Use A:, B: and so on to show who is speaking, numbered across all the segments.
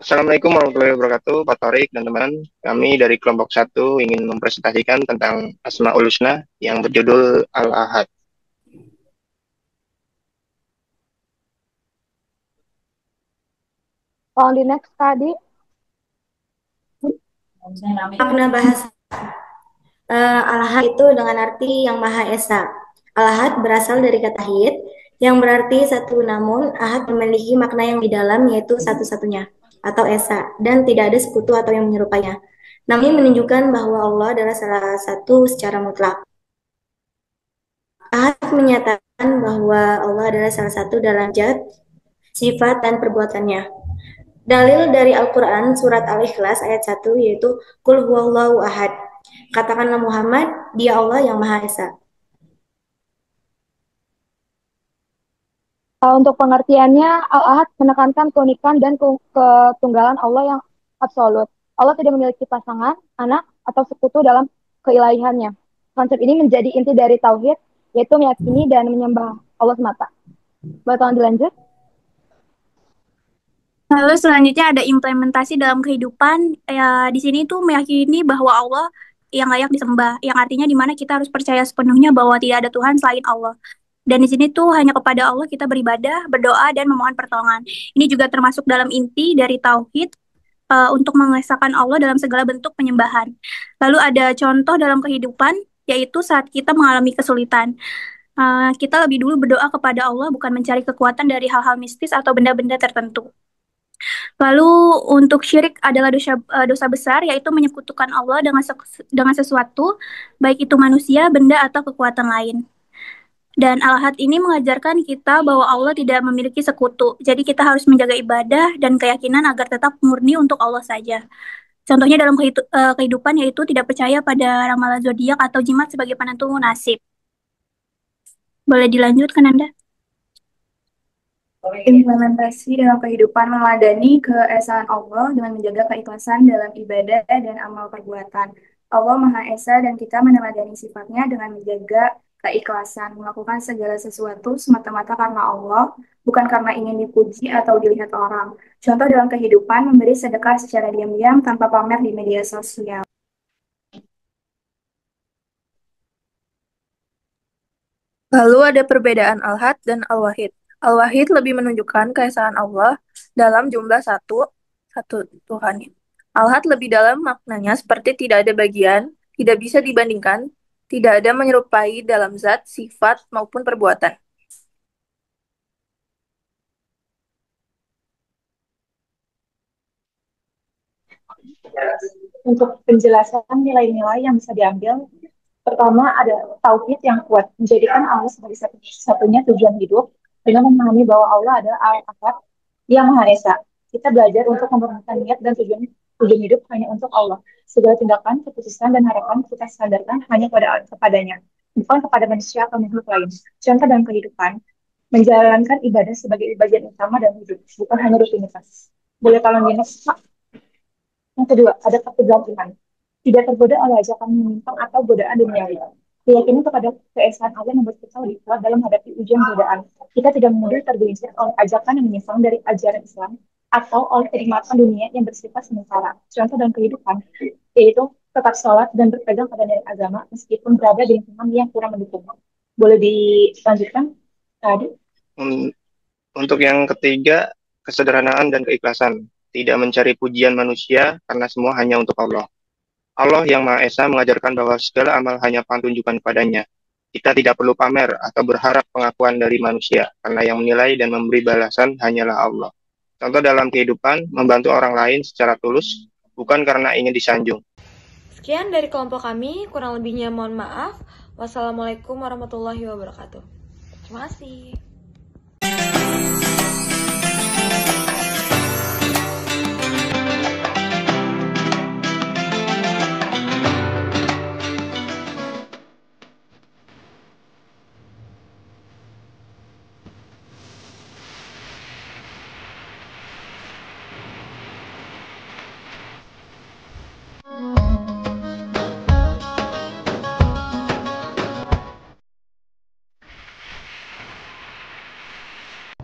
A: Assalamualaikum warahmatullahi wabarakatuh, Pak Torik dan teman. Kami dari kelompok satu ingin mempresentasikan tentang Asmaul Husna yang berjudul Al-Ahad.
B: Kalau di next tadi,
C: Makna bahasa Al-Ahad itu dengan arti yang Maha Esa. Al-Ahad berasal dari kata hid yang berarti satu, namun Ahad memiliki makna yang di dalam yaitu satu-satunya atau Esa dan tidak ada sekutu atau yang menyerupainya. Namun menunjukkan bahwa Allah adalah salah satu secara mutlak. Ahad menyatakan bahwa Allah adalah salah satu dalam zat, sifat dan perbuatannya. Dalil dari Al-Quran surat Al-Ikhlas ayat 1 yaitu Qul huwallahu ahad. Katakanlah Muhammad, dia Allah yang Maha Esa.
B: untuk pengertiannya, Al-Ahad menekankan keunikan dan ketunggalan Allah yang absolut. Allah tidak memiliki pasangan, anak, atau sekutu dalam keilahiannya. Konsep ini menjadi inti dari Tauhid, yaitu meyakini dan menyembah Allah semata. Boleh tolong dilanjut?
D: Lalu selanjutnya ada implementasi dalam kehidupan. Ya, di sini tuh meyakini bahwa Allah yang layak disembah, yang artinya di mana kita harus percaya sepenuhnya bahwa tidak ada Tuhan selain Allah. Dan di sini tuh hanya kepada Allah kita beribadah, berdoa, dan memohon pertolongan. Ini juga termasuk dalam inti dari tauhid untuk mengesahkan Allah dalam segala bentuk penyembahan. Lalu ada contoh dalam kehidupan, yaitu saat kita mengalami kesulitan. Kita lebih dulu berdoa kepada Allah, bukan mencari kekuatan dari hal-hal mistis atau benda-benda tertentu. Lalu untuk syirik adalah dosa besar, yaitu menyekutukan Allah dengan sesuatu, baik itu manusia, benda, atau kekuatan lain. Dan Al-Ahad ini mengajarkan kita bahwa Allah tidak memiliki sekutu. Jadi kita harus menjaga ibadah dan keyakinan agar tetap murni untuk Allah saja. Contohnya dalam kehidupan yaitu tidak percaya pada ramalan zodiak atau jimat sebagai penentu nasib. Boleh dilanjutkan Anda?
E: Implementasi dalam kehidupan meladani keesaan Allah dengan menjaga keikhlasan dalam ibadah dan amal perbuatan. Allah Maha Esa dan kita meneladani sifatnya dengan menjaga keikhlasan, melakukan segala sesuatu semata-mata karena Allah, bukan karena ingin dipuji atau dilihat orang. Contoh dalam kehidupan, memberi sedekah secara diam-diam tanpa pamer di media sosial.
F: Lalu ada perbedaan Al-Had dan Al-Wahid. Al-Wahid lebih menunjukkan keesaan Allah dalam jumlah satu Tuhan. Al-Had lebih dalam maknanya seperti tidak ada bagian, tidak bisa dibandingkan, tidak ada menyerupai dalam zat, sifat, maupun perbuatan.
B: Untuk penjelasan nilai-nilai yang bisa diambil, pertama ada tauhid yang kuat, menjadikan Allah sebagai satu-satunya tujuan hidup dengan memahami bahwa Allah adalah Al-Ahad yang Maha Esa. Kita belajar untuk memperhatikan niat dan tujuan hidup hanya untuk Allah. Segala tindakan, keputusan, dan harapan kita sandarkan hanya kepadanya, bukan kepada manusia atau makhluk lain. Contoh dalam kehidupan, menjalankan ibadah sebagai bagian utama dalam hidup, bukan hanya rutinitas. Boleh tolong di next, Pak? Yang kedua, ada keteguhan iman. Tidak tergoda oleh ajakan menyimpang atau godaan duniawi. Keyakinan kepada keesaan Allah membuat kita lebih kuat dalam menghadapi ujian godaan. Kita tidak mudah tergelincir oleh ajakan yang menyimpang dari ajaran Islam atau oleh kenikmatan dunia yang bersifat sementara. Contoh dalam kehidupan, yaitu tetap sholat dan berpegang pada nilai agama meskipun berada di lingkungan yang kurang mendukung. Boleh dilanjutkan tadi?
A: Untuk yang ketiga, kesederhanaan dan keikhlasan. Tidak mencari pujian manusia karena semua hanya untuk Allah. Allah yang Maha Esa mengajarkan bahwa segala amal hanya tunjukkan padanya. Kita tidak perlu pamer atau berharap pengakuan dari manusia, karena yang menilai dan memberi balasan hanyalah Allah. Contoh dalam kehidupan, membantu orang lain secara tulus, bukan karena ingin disanjung.
G: Sekian dari kelompok kami, kurang lebihnya mohon maaf. Wassalamualaikum warahmatullahi wabarakatuh. Terima kasih.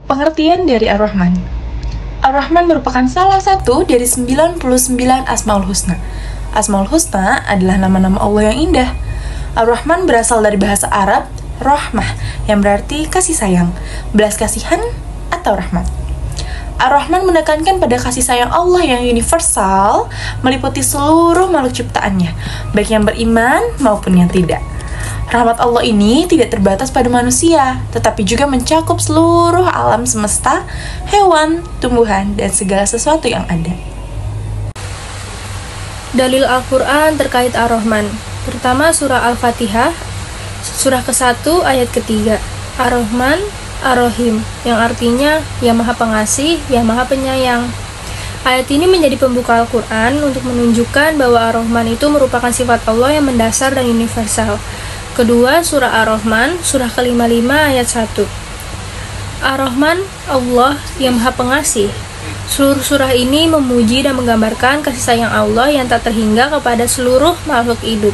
H: Pengertian dari Ar-Rahman. Ar-Rahman merupakan salah satu dari 99 Asmaul Husna. Asmaul Husna adalah nama-nama Allah yang indah. Ar-Rahman berasal dari bahasa Arab rahmah, yang berarti kasih sayang, belas kasihan, atau rahmat. Ar-Rahman menekankan pada kasih sayang Allah yang universal, meliputi seluruh makhluk ciptaannya, baik yang beriman maupun yang tidak. Rahmat Allah ini tidak terbatas pada manusia, tetapi juga mencakup seluruh alam semesta, hewan, tumbuhan, dan segala sesuatu yang ada.
F: Dalil Al-Quran terkait Ar-Rahman. Pertama, surah Al-Fatihah, surah ke-1 ayat ke-3. Ar-Rahman, Ar-Rahim, yang artinya yang maha pengasih, yang maha penyayang. Ayat ini menjadi pembuka Al-Quran untuk menunjukkan bahwa Ar-Rahman itu merupakan sifat Allah yang mendasar dan universal. Kedua, surah Ar-Rahman, surah ke-55 ayat 1. Ar-Rahman, Allah yang maha pengasih. Seluruh surah ini memuji dan menggambarkan kasih sayang Allah yang tak terhingga kepada seluruh makhluk hidup.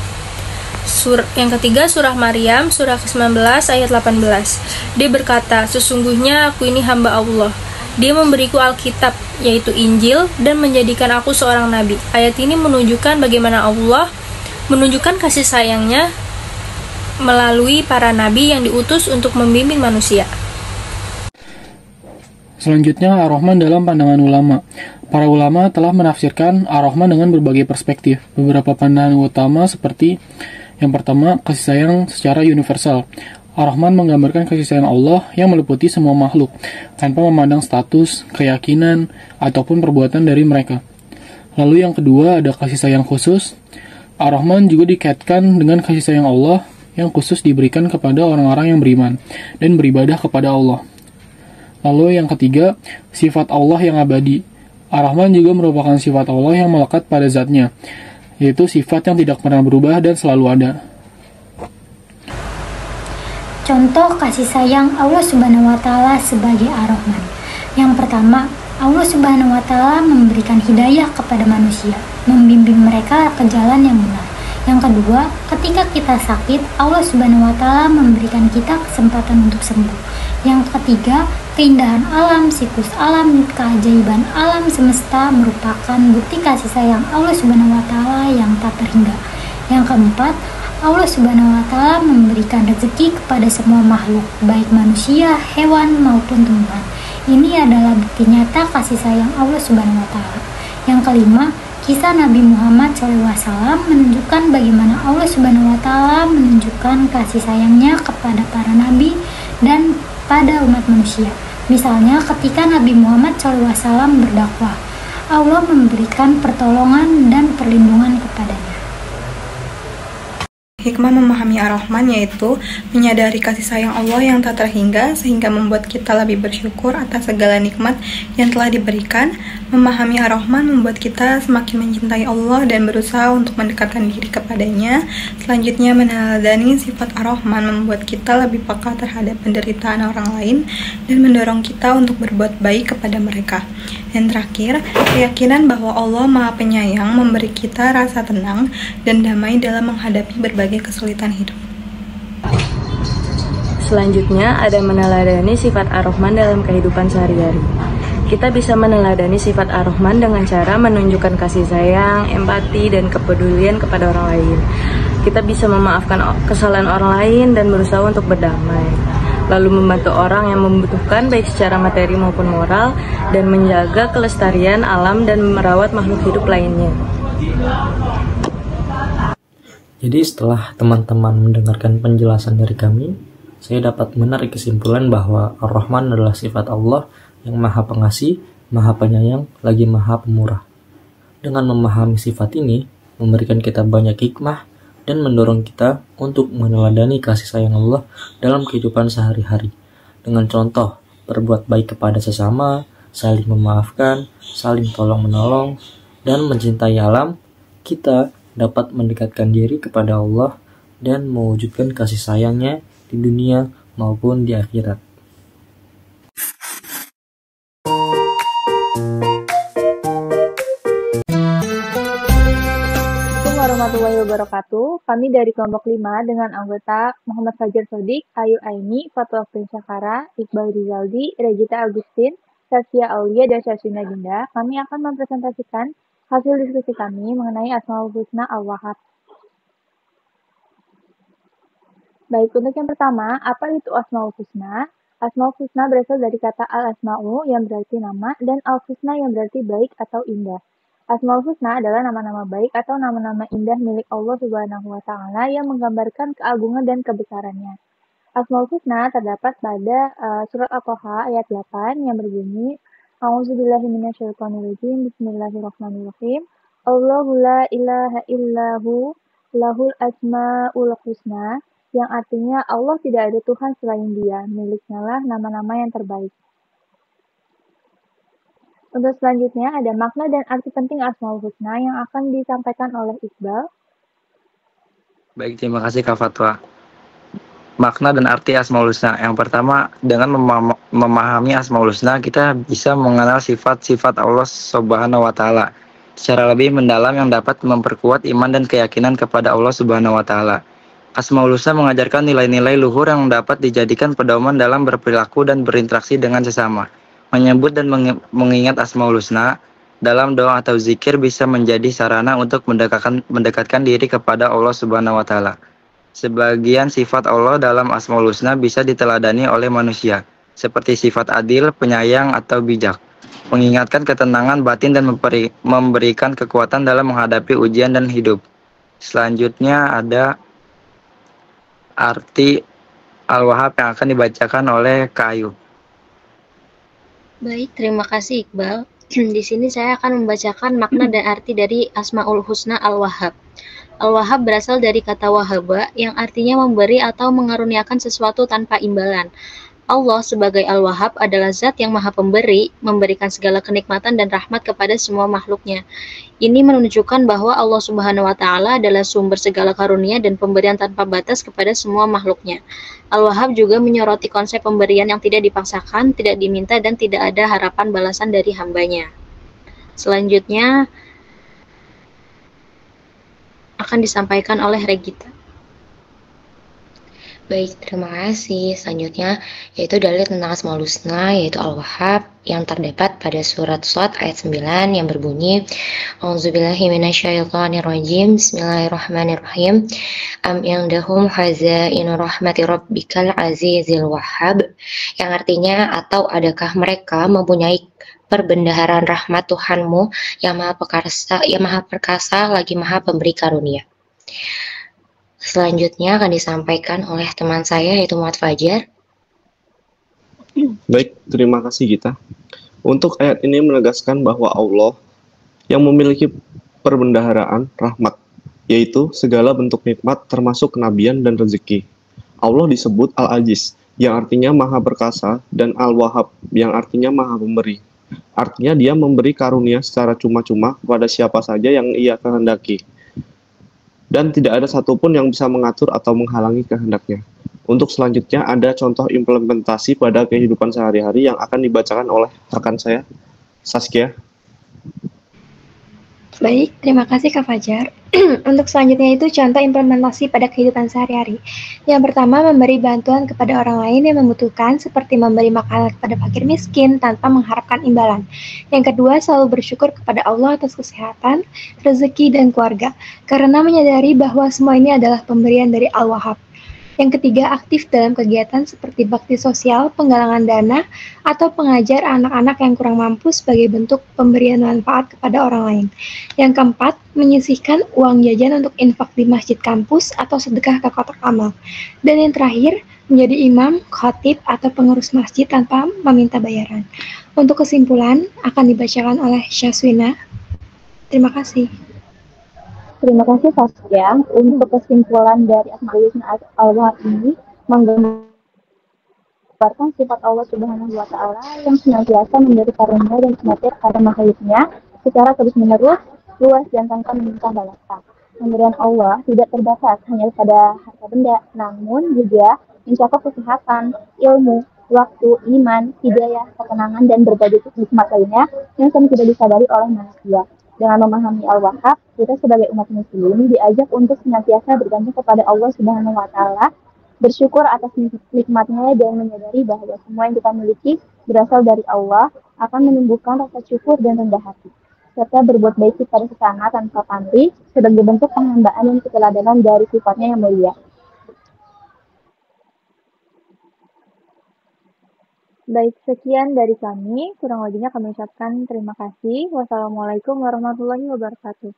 F: Yang ketiga, surah Maryam, surah ke-19 ayat 18. Dia berkata, sesungguhnya aku ini hamba Allah. Dia memberiku Alkitab, yaitu Injil, dan menjadikan aku seorang nabi. Ayat ini menunjukkan bagaimana Allah menunjukkan kasih sayangnya melalui para nabi yang diutus untuk membimbing manusia.
I: Selanjutnya, Ar-Rahman dalam pandangan ulama. Para ulama telah menafsirkan Ar-Rahman dengan berbagai perspektif. Beberapa pandangan utama seperti yang pertama, kasih sayang secara universal. Ar-Rahman menggambarkan kasih sayang Allah yang meliputi semua makhluk, tanpa memandang status, keyakinan, ataupun perbuatan dari mereka. Lalu yang kedua, ada kasih sayang khusus. Ar-Rahman juga dikaitkan dengan kasih sayang Allah yang khusus diberikan kepada orang-orang yang beriman dan beribadah kepada Allah. Lalu yang ketiga, sifat Allah yang abadi. Ar-Rahman juga merupakan sifat Allah yang melekat pada zatnya, yaitu sifat yang tidak pernah berubah dan selalu ada.
J: Contoh kasih sayang Allah Subhanahu wa Ta'ala sebagai Ar-Rahman. Yang pertama, Allah Subhanahu wa Ta'ala memberikan hidayah kepada manusia, membimbing mereka ke jalan yang benar. Yang kedua, ketika kita sakit, Allah Subhanahu wa Ta'ala memberikan kita kesempatan untuk sembuh. Yang ketiga, keindahan alam, siklus alam, keajaiban alam semesta merupakan bukti kasih sayang Allah Subhanahu wa Ta'ala yang tak terhingga. Yang keempat, Allah Subhanahu wa Ta'ala memberikan rezeki kepada semua makhluk, baik manusia, hewan maupun tumbuhan. Ini adalah bukti nyata kasih sayang Allah Subhanahu wa Ta'ala. Yang kelima, kisah Nabi Muhammad SAW menunjukkan bagaimana Allah Subhanahu wa Ta'ala menunjukkan kasih sayangnya kepada para nabi dan pada umat manusia. Misalnya ketika Nabi Muhammad SAW berdakwah, Allah memberikan pertolongan dan perlindungan kepadanya.
H: Hikmah memahami Ar-Rahman yaitu menyadari kasih sayang Allah yang tak terhingga sehingga membuat kita lebih bersyukur atas segala nikmat yang telah diberikan. Memahami Ar-Rahman membuat kita semakin mencintai Allah dan berusaha untuk mendekatkan diri kepadanya. Selanjutnya, meneladani sifat Ar-Rahman membuat kita lebih peka terhadap penderitaan orang lain dan mendorong kita untuk berbuat baik kepada mereka. Dan terakhir, keyakinan bahwa Allah Maha Penyayang memberi kita rasa tenang dan damai dalam menghadapi berbagai kesulitan hidup.
K: Selanjutnya, ada meneladani sifat Ar-Rahman dalam kehidupan sehari-hari. Kita bisa meneladani sifat Ar-Rahman dengan cara menunjukkan kasih sayang, empati, dan kepedulian kepada orang lain. Kita bisa memaafkan kesalahan orang lain dan berusaha untuk berdamai, lalu membantu orang yang membutuhkan baik secara materi maupun moral, dan menjaga kelestarian alam dan merawat makhluk hidup lainnya.
L: Jadi setelah teman-teman mendengarkan penjelasan dari kami, saya dapat menarik kesimpulan bahwa Ar-Rahman adalah sifat Allah yang maha pengasih, maha penyayang, lagi maha pemurah. Dengan memahami sifat ini, memberikan kita banyak hikmah dan mendorong kita untuk meneladani kasih sayang Allah dalam kehidupan sehari-hari. Dengan contoh, berbuat baik kepada sesama, saling memaafkan, saling tolong-menolong, dan mencintai alam, kita dapat mendekatkan diri kepada Allah dan mewujudkan kasih sayangnya di dunia maupun di akhirat.
M: Warahmatullahi wabarakatuh. Kami dari kelompok 5 dengan anggota Muhammad Fajar Sodik, Ayu Aini, Fatwa Prince Sakara, Iqbal Rizaldi, Regita Agustin, Saskia Aulia dan Syasina Dinda, kami akan mempresentasikan hasil diskusi kami mengenai Asmaul Husna Al-Wahhab. Baik, untuk yang pertama, apa itu Asmaul Husna? Asmaul Husna berasal dari kata al-asma'u yang berarti nama dan al-husna yang berarti baik atau indah. Asmaul Husna adalah nama-nama baik atau nama-nama indah milik Allah Subhanahu wa taala yang menggambarkan keagungan dan kebesarannya. Asmaul Husna terdapat pada surat At-Thaha ayat 8 yang berbunyi A'udzubillahi minasyaitonirrajim Bismillahirrahmanirrahim. Allahu la ilaha illahu lahul asmaul husna, yang artinya Allah tidak ada Tuhan selain Dia, miliknya lah nama-nama yang terbaik. Untuk selanjutnya ada makna dan arti penting Asmaul Husna yang akan disampaikan oleh Iqbal.
N: Baik, terima kasih Kak Fatwa. Makna dan arti Asmaul Husna. Yang pertama, dengan memahami Asmaul Husna, kita bisa mengenal sifat-sifat Allah Subhanahu wa taala secara lebih mendalam yang dapat memperkuat iman dan keyakinan kepada Allah Subhanahu wa taala. Asmaul Husna mengajarkan nilai-nilai luhur yang dapat dijadikan pedoman dalam berperilaku dan berinteraksi dengan sesama. Menyebut dan mengingat Asmaul Husna dalam doa atau zikir bisa menjadi sarana untuk mendekatkan diri kepada Allah Subhanahu wa taala. Sebagian sifat Allah dalam Asmaul Husna bisa diteladani oleh manusia, seperti sifat adil, penyayang, atau bijak. Mengingatkan ketenangan batin dan memberikan kekuatan dalam menghadapi ujian dan hidup. Selanjutnya ada arti Al-Wahhab yang akan dibacakan oleh Kak Ayu.
O: Baik, terima kasih Iqbal. Di sini saya akan membacakan makna dan arti dari Asmaul Husna Al-Wahhab. Al-Wahhab berasal dari kata wahaba yang artinya memberi atau mengaruniakan sesuatu tanpa imbalan. Allah sebagai Al-Wahhab adalah zat yang maha pemberi, memberikan segala kenikmatan dan rahmat kepada semua makhluknya. Ini menunjukkan bahwa Allah Subhanahu wa taala adalah sumber segala karunia dan pemberian tanpa batas kepada semua makhluknya. Al-Wahhab juga menyoroti konsep pemberian yang tidak dipaksakan, tidak diminta, dan tidak ada harapan balasan dari hambanya. Selanjutnya akan disampaikan oleh Regita.
P: Baik, terima kasih. Selanjutnya yaitu dalil tentang Asmaul Husna yaitu Al-Wahhab yang terdapat pada surat Shad ayat 9 yang berbunyi A'udzubillahi minasyaitonirrajim. Bismillahirrahmanirrahim. Am indahum khazainu rahmati rabbikal azizil wahhab, yang artinya atau adakah mereka mempunyai perbendaharaan rahmat Tuhanmu yang maha perkasa lagi maha pemberi karunia. Selanjutnya akan disampaikan oleh teman saya yaitu Muhammad Fajar.
Q: Baik, terima kasih Gita. Untuk ayat ini menegaskan bahwa Allah yang memiliki perbendaharaan rahmat, yaitu segala bentuk nikmat termasuk kenabian dan rezeki. Allah disebut Al-Aziz, yang artinya maha perkasa, dan Al-Wahhab, yang artinya maha pemberi. Artinya dia memberi karunia secara cuma-cuma kepada siapa saja yang ia kehendaki. Dan tidak ada satupun yang bisa mengatur atau menghalangi kehendaknya. Untuk selanjutnya ada contoh implementasi pada kehidupan sehari-hari yang akan dibacakan oleh rekan saya, Saskia.
R: Baik, terima kasih Kak Fajar. Untuk selanjutnya itu contoh implementasi pada kehidupan sehari-hari. Yang pertama, memberi bantuan kepada orang lain yang membutuhkan, seperti memberi makanan kepada fakir miskin tanpa mengharapkan imbalan. Yang kedua, selalu bersyukur kepada Allah atas kesehatan, rezeki, dan keluarga, karena menyadari bahwa semua ini adalah pemberian dari Al-Wahhab. Yang ketiga, aktif dalam kegiatan seperti bakti sosial, penggalangan dana, atau pengajar anak-anak yang kurang mampu sebagai bentuk pemberian manfaat kepada orang lain. Yang keempat, menyisihkan uang jajan untuk infak di masjid kampus atau sedekah ke kotak amal. Dan yang terakhir, menjadi imam, khatib, atau pengurus masjid tanpa meminta bayaran. Untuk kesimpulan, akan dibacakan oleh Syaswina. Terima kasih.
B: Terima kasih Saskia. Untuk kesimpulan dari Asmaul Husna Al-Wahhab ini menggambarkan sifat Allah Subhanahu wa taala yang senantiasa memberi karunia dan senantiasa pada makhluknya secara terus-menerus, luas dan tanpa meminta balasan. Pemberian Allah tidak terbatas hanya pada harta benda, namun juga mencakup kesehatan, ilmu, waktu, iman, hidayah, ketenangan, dan berbagai nikmat lainnya yang sering tidak disadari oleh manusia. Dengan memahami Al-Wahhab, kita sebagai umat muslim diajak untuk senantiasa bergantung kepada Allah Subhanahu wa taala, bersyukur atas nikmatnya dan menyadari bahwa semua yang kita miliki berasal dari Allah.
M: akan menumbuhkan rasa syukur dan rendah hati, serta berbuat baik kepada sesama tanpa pamrih sebagai bentuk penghambaan dan keteladanan dari sifatnya yang mulia. Baik, sekian dari kami. Kurang lebihnya kami ucapkan terima kasih. Wassalamualaikum warahmatullahi wabarakatuh.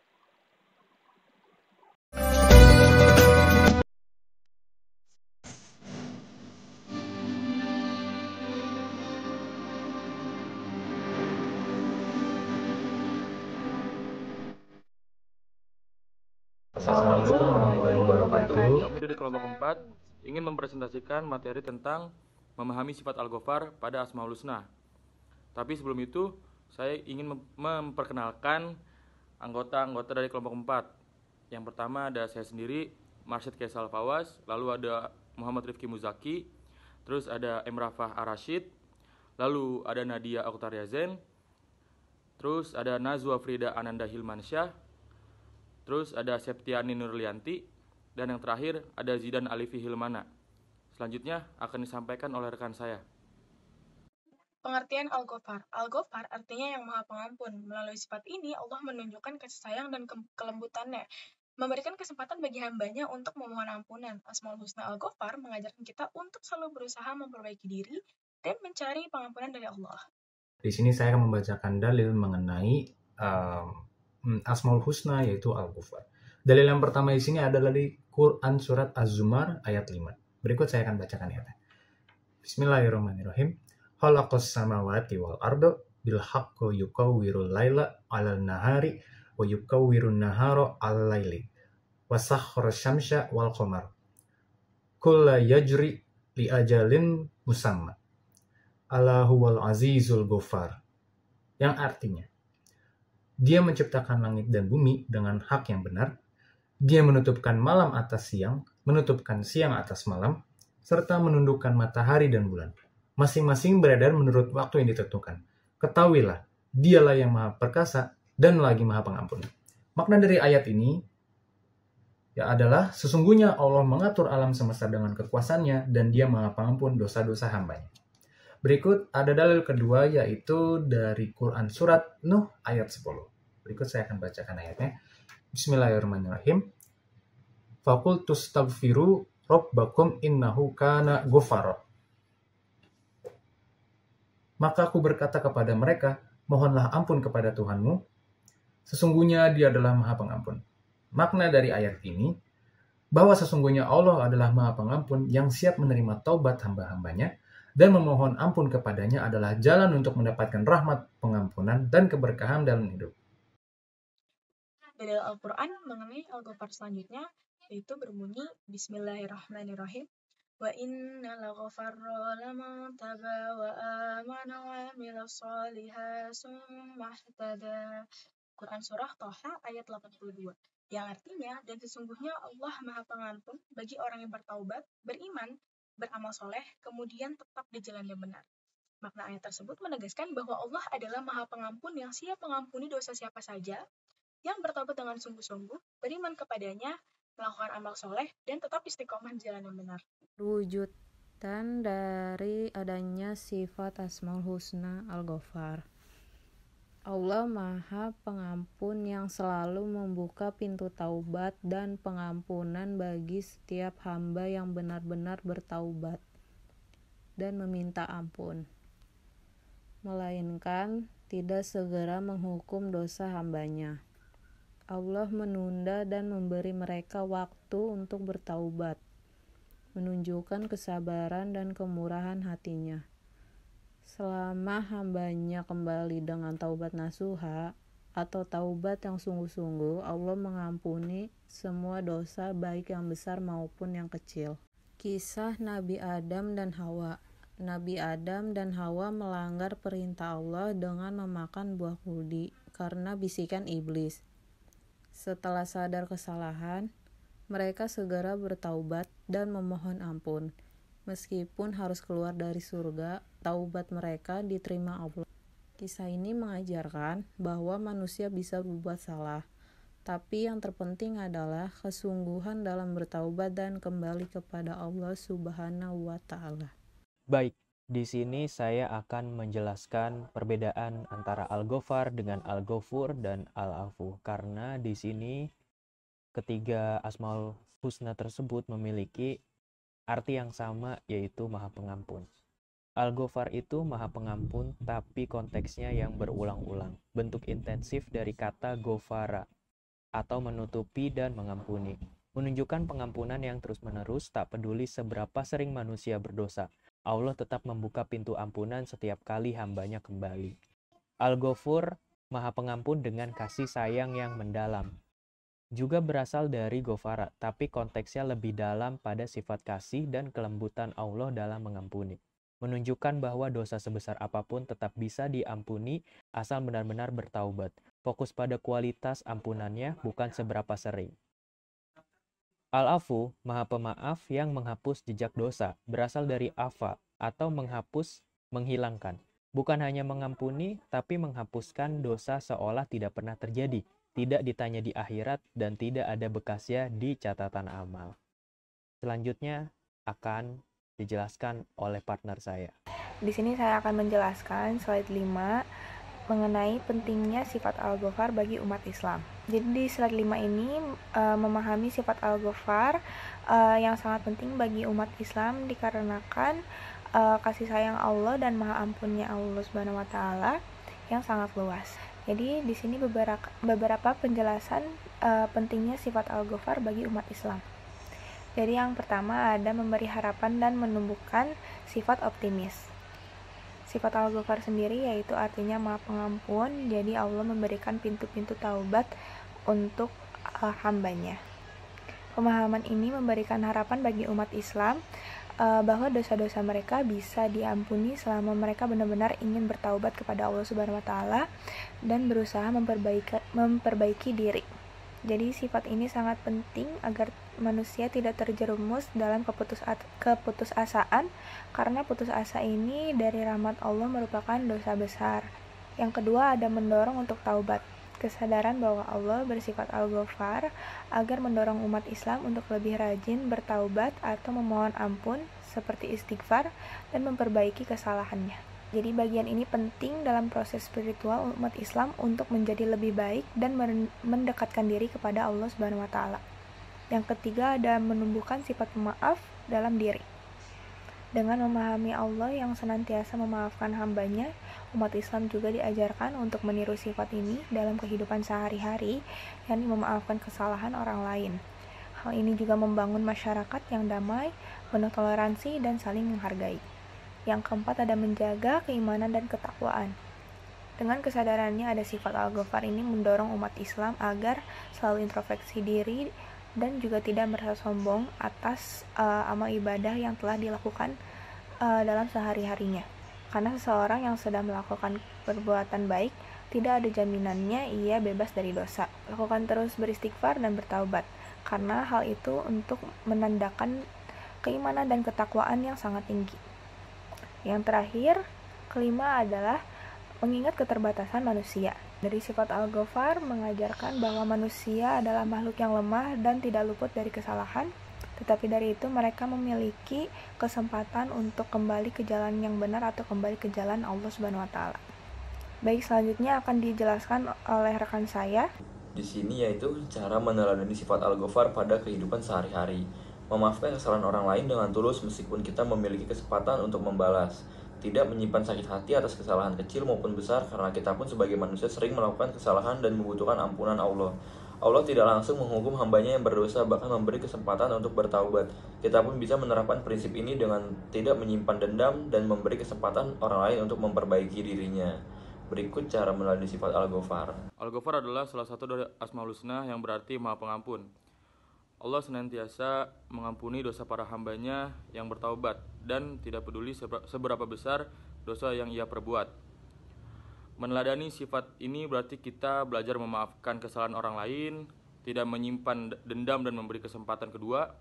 S: Assalamualaikum warahmatullahi wabarakatuh. Kami dari kelompok 4 ingin mempresentasikan materi tentang memahami sifat Al-Ghafar pada Asmaul Husna. Tapi sebelum itu, saya ingin memperkenalkan anggota-anggota dari kelompok 4. Yang pertama ada saya sendiri, Marsyid Kaisal Fawaz, lalu ada Muhammad Rifki Muzaki, terus ada Emrafah Arashid, lalu ada Nadia Oktaryazen, terus ada Nazwa Frida Ananda Hilmansyah, terus ada Septiani Nurlianti, dan yang terakhir ada Zidan Alifi Hilmana. Selanjutnya akan disampaikan oleh rekan saya.
E: Pengertian Al-Ghafar. Al-Ghafar artinya yang maha pengampun. Melalui sifat ini, Allah menunjukkan kasih sayang dan kelembutannya, memberikan kesempatan bagi hambanya untuk memohon ampunan. Asmaul Husna Al-Ghafar mengajarkan kita untuk selalu berusaha memperbaiki diri dan mencari pengampunan dari Allah.
T: Di sini saya akan membacakan dalil mengenai Asmaul Husna, yaitu Al-Ghafar. Dalil yang pertama di sini adalah di Quran surat Az-Zumar ayat 5. Berikut saya akan bacakan ayatnya. Bismillahirrahmanirrahim. Khalaqas samawati wal arda bil haqqi yukawwirul laila 'alal nahari wa yukawwirun nahara 'alal laili. Wa sakhkhara syamsa wal qamar. Kullu yajri li ajalin musamma. Ala huwal azizul ghafar. Yang artinya, Dia menciptakan langit dan bumi dengan hak yang benar. Dia menutupkan malam atas siang, menutupkan siang atas malam, serta menundukkan matahari dan bulan. Masing-masing beredar menurut waktu yang ditentukan. Ketahuilah, Dialah yang maha perkasa dan lagi maha pengampun. Makna dari ayat ini adalah sesungguhnya Allah mengatur alam semesta dengan kekuasaannya dan Dia maha pengampun dosa-dosa hambanya. Berikut ada dalil kedua, yaitu dari Quran surat Nuh ayat 10. Berikut saya akan bacakan ayatnya. Bismillahirrahmanirrahim. Faqul tustaghfiru rabbakum innahu kana ghafara. Maka aku berkata kepada mereka, mohonlah ampun kepada Tuhanmu, sesungguhnya Dia adalah Maha Pengampun. Makna dari ayat ini bahwa sesungguhnya Allah adalah Maha Pengampun yang siap menerima taubat hamba-hambanya, dan memohon ampun kepadanya adalah jalan untuk mendapatkan rahmat, pengampunan, dan keberkahan dalam hidup.
E: Dalil Al-Quran mengenai Al-Ghafar selanjutnya yaitu berbunyi Bismillahirrahmanirrahim. Wa inna al-ghafarra laman taba wa amana wa amila shaliha summa ihtada. Quran surah Thaha ayat 82. Yang artinya, dan sesungguhnya Allah Maha Pengampun bagi orang yang bertaubat, beriman, beramal soleh, kemudian tetap di jalan yang benar. Makna ayat tersebut menegaskan bahwa Allah adalah Maha Pengampun yang siap mengampuni dosa siapa saja yang bertaubat dengan sungguh-sungguh, beriman kepadanya, melakukan amal soleh, dan tetap istiqomah di jalan yang benar.
K: Wujudan dari adanya sifat Asmaul Husna Al-Ghafar. Allah Maha Pengampun yang selalu membuka pintu taubat dan pengampunan bagi setiap hamba yang benar-benar bertaubat dan meminta ampun, melainkan tidak segera menghukum dosa hambanya. Allah menunda dan memberi mereka waktu untuk bertaubat, menunjukkan kesabaran dan kemurahan hatinya. Selama hambanya kembali dengan taubat nasuha atau taubat yang sungguh-sungguh, Allah mengampuni semua dosa baik yang besar maupun yang kecil. Kisah Nabi Adam dan Hawa. Nabi Adam dan Hawa melanggar perintah Allah dengan memakan buah khuldi karena bisikan iblis. Setelah sadar kesalahan, mereka segera bertaubat dan memohon ampun. Meskipun harus keluar dari surga, taubat mereka diterima Allah. Kisah ini mengajarkan bahwa manusia bisa berbuat salah, tapi yang terpenting adalah kesungguhan dalam bertaubat dan kembali kepada Allah Subhanahu wa Ta'ala.
U: Baik,
L: Di sini saya akan menjelaskan perbedaan antara Al-Ghafar dengan Al-Ghafur dan Al-Afu, karena di sini ketiga Asmaul Husna tersebut memiliki arti yang sama, yaitu Maha Pengampun. Al-Ghafar itu Maha Pengampun, tapi konteksnya yang berulang-ulang. Bentuk intensif dari kata Ghafara atau menutupi dan mengampuni, menunjukkan pengampunan yang terus-menerus, tak peduli seberapa sering manusia berdosa. Allah tetap membuka pintu ampunan setiap kali hambanya kembali. Al-Ghafur, Maha Pengampun dengan kasih sayang yang mendalam, juga berasal dari Ghafara, tapi konteksnya lebih dalam pada sifat kasih dan kelembutan Allah dalam mengampuni, menunjukkan bahwa dosa sebesar apapun tetap bisa diampuni asal benar-benar bertaubat. Fokus pada kualitas ampunannya, bukan seberapa sering. Al-Afu, Maha Pemaaf yang menghapus jejak dosa, berasal dari afa atau menghapus, menghilangkan. Bukan hanya mengampuni, tapi menghapuskan dosa seolah tidak pernah terjadi, tidak ditanya di akhirat, dan tidak ada bekasnya di catatan amal. Selanjutnya akan dijelaskan oleh partner saya.
E: Di sini saya akan menjelaskan slide 5 mengenai pentingnya sifat Al-Ghafar bagi umat Islam. Jadi di slide 5 ini memahami sifat Al-Ghafar yang sangat penting bagi umat Islam dikarenakan kasih sayang Allah dan maha ampunnya Allah Subhanahu wa taala yang sangat luas. Jadi di sini beberapa penjelasan pentingnya sifat Al-Ghafar bagi umat Islam. Jadi yang pertama ada memberi harapan dan menumbuhkan sifat optimis. Sifat Al-Ghafar sendiri yaitu artinya Maha Pengampun, jadi Allah memberikan pintu-pintu taubat untuk hambanya. Pemahaman ini memberikan harapan bagi umat Islam bahwa dosa-dosa mereka bisa diampuni selama mereka benar-benar ingin bertaubat kepada Allah Subhanahu wa taala dan berusaha memperbaiki diri. Jadi sifat ini sangat penting agar manusia tidak terjerumus dalam keputusasaan, karena putus asa ini dari rahmat Allah merupakan dosa besar. Yang kedua ada mendorong untuk taubat. Kesadaran bahwa Allah bersifat Al-Ghafar agar mendorong umat Islam untuk lebih rajin bertaubat atau memohon ampun seperti istighfar dan memperbaiki kesalahannya. Jadi bagian ini penting dalam proses spiritual umat Islam untuk menjadi lebih baik dan mendekatkan diri kepada Allah Subhanahu wa taala. Yang ketiga ada menumbuhkan sifat pemaaf dalam diri. Dengan memahami Allah yang senantiasa memaafkan hambanya, umat Islam juga diajarkan untuk meniru sifat ini dalam kehidupan sehari-hari, yakni memaafkan kesalahan orang lain. Hal ini juga membangun masyarakat yang damai, penuh toleransi, dan saling menghargai. Yang keempat ada menjaga keimanan dan ketakwaan. Dengan kesadarannya ada sifat Al-Ghafar ini mendorong umat Islam agar selalu introspeksi diri dan juga tidak merasa sombong atas amal ibadah yang telah dilakukan dalam sehari-harinya. Karena seseorang yang sedang melakukan perbuatan baik, tidak ada jaminannya ia bebas dari dosa. Lakukan terus beristighfar dan bertaubat, karena hal itu untuk menandakan keimanan dan ketakwaan yang sangat tinggi. Yang terakhir, kelima adalah mengingat keterbatasan manusia. Dari sifat Al-Ghafar mengajarkan bahwa manusia adalah makhluk yang lemah dan tidak luput dari kesalahan, tetapi dari itu mereka memiliki kesempatan untuk kembali ke jalan yang benar atau kembali ke jalan Allah Subhanahu wa taala. Baik, selanjutnya akan dijelaskan oleh rekan saya.
S: Di sini yaitu cara meneladani sifat Al-Ghafar pada kehidupan sehari-hari. Memaafkan kesalahan orang lain dengan tulus meskipun kita memiliki kesempatan untuk membalas. Tidak menyimpan sakit hati atas kesalahan kecil maupun besar, karena kita pun sebagai manusia sering melakukan kesalahan dan membutuhkan ampunan Allah. Allah tidak langsung menghukum hambanya yang berdosa, bahkan memberi kesempatan untuk bertaubat. Kita pun bisa menerapkan prinsip ini dengan tidak menyimpan dendam dan memberi kesempatan orang lain untuk memperbaiki dirinya. Berikut cara meneladani sifat Al-Ghafar. Al-Ghafar adalah salah satu dari Asmaul Husna yang berarti Maha Pengampun. Allah senantiasa mengampuni dosa para hambanya yang bertaubat dan tidak peduli seberapa besar dosa yang ia perbuat. Meneladani sifat ini berarti kita belajar memaafkan kesalahan orang lain, tidak menyimpan dendam dan memberi kesempatan kedua,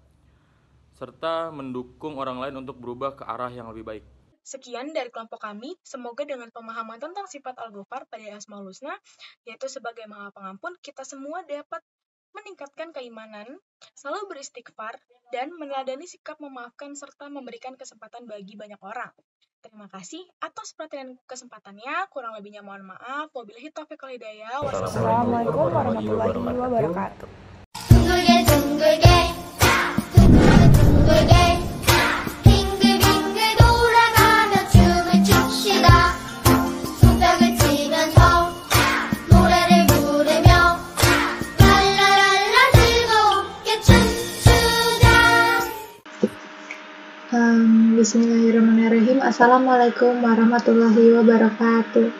S: serta mendukung orang lain untuk berubah ke arah yang lebih baik.
G: Sekian dari kelompok kami, semoga dengan pemahaman tentang sifat Al-Ghafar pada Asmaul Husna, yaitu sebagai Maha Pengampun, kita semua dapat meningkatkan keimanan, selalu beristighfar, dan meneladani sikap memaafkan serta memberikan kesempatan bagi banyak orang. Terima kasih atas perhatian kesempatannya. Kurang lebihnya mohon maaf. Wabillahi taufiq wal hidayah.
F: Wassalamualaikum warahmatullahi wabarakatuh.
U: 빙글빙글 돌아가며 춤을 춥시다. 손뼉을 치면서 노래를 부르며 랄라랄라 즐겁게 춤추자.
M: Bismillahirrahmanirrahim. Assalamualaikum warahmatullahi wabarakatuh.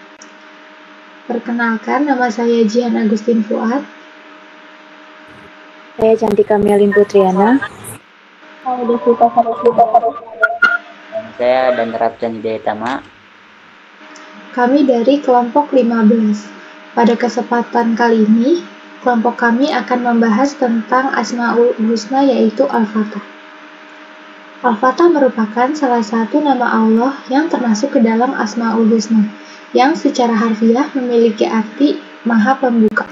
M: Perkenalkan, nama saya Jihan Agustin Fuad.
K: Saya Cantika Melin Putriana.
V: Saya dan Rapjan Hidayatama.
M: Kami dari kelompok 15. Pada kesempatan kali ini, kelompok kami akan membahas tentang Asmaul Husna, yaitu Al-Fatah. Al-Fatah merupakan salah satu nama Allah yang termasuk ke dalam Asmaul Husna, yang secara harfiah memiliki arti Maha Pembuka.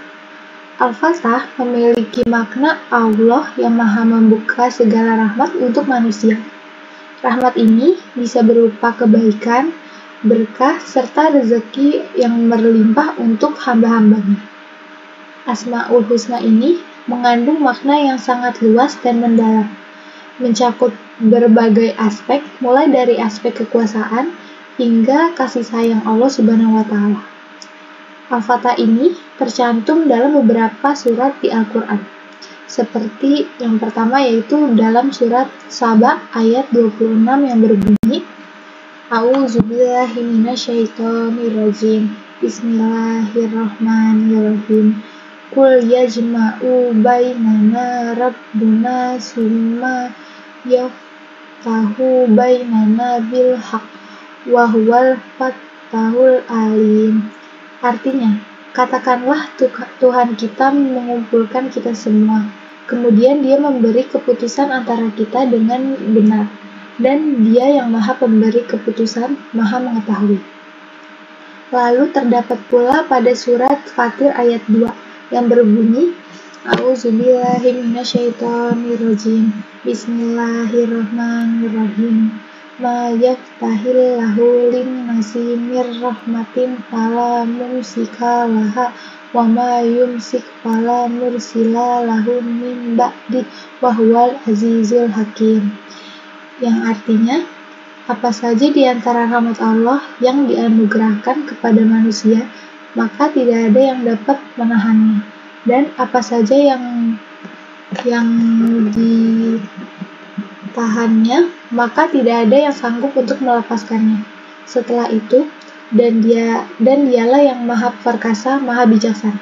M: Al-Fatah memiliki makna Allah yang Maha membuka segala rahmat untuk manusia. Rahmat ini bisa berupa kebaikan, berkah, serta rezeki yang berlimpah untuk hamba-hambanya. Asmaul Husna ini mengandung makna yang sangat luas dan mendalam, mencakup berbagai aspek, mulai dari aspek kekuasaan hingga kasih sayang Allah Subhanahu wa Ta'ala. Al-Fatah ini tercantum dalam beberapa surat di Al-Quran, seperti yang pertama yaitu dalam surat Saba ayat 26 yang berbunyi, A'udzubillahi minasyaitonirrajim, Bismillahirrahmanirrahim. Qul yajma'u bainana rabbuna summa yaftahu bainana bil haq wa huwal fattahul alim. Artinya, katakanlah Tuhan kita mengumpulkan kita semua, kemudian Dia memberi keputusan antara kita dengan benar, dan Dia yang Maha Pemberi keputusan, Maha mengetahui. Lalu terdapat pula pada surat Fatir ayat 2 yang berbunyi, A'udzubillahi minasyaitonirrajim, Bismillahirrahmanirrahim. Ma yaftahillahu lin-nasi mir rahmatin fala mumsika laha wa ma yumsik fala mursila lahu min ba'di wa huwal azizul hakim. Yang artinya, apa saja di antara rahmat Allah yang dianugerahkan kepada manusia, maka tidak ada yang dapat menahannya, dan apa saja yang ditahannya, maka tidak ada yang sanggup untuk melepaskannya. Setelah itu, dan dialah yang Maha Perkasa, Maha Bijaksana.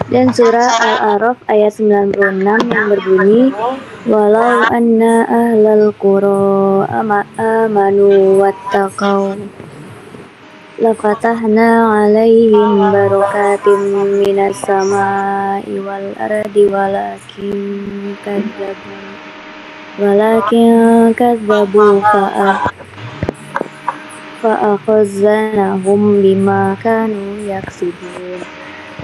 K: Dan surah Al-A'raf ayat 96 yang berbunyi, Walau anna ahlal qura amanu wattaqau lafatahna alaihim barakatim minas samai wal ardi walakin kadzabu fa'akhadnahum bima kanu yaksibun.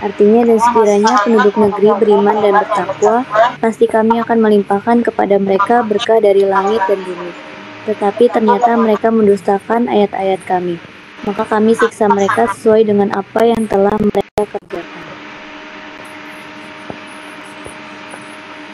K: Artinya, dan sekiranya penduduk negeri beriman dan bertakwa, pasti kami akan melimpahkan kepada mereka berkah dari langit dan bumi. Tetapi ternyata mereka mendustakan ayat-ayat kami. Maka kami siksa mereka sesuai dengan apa yang telah mereka kerjakan.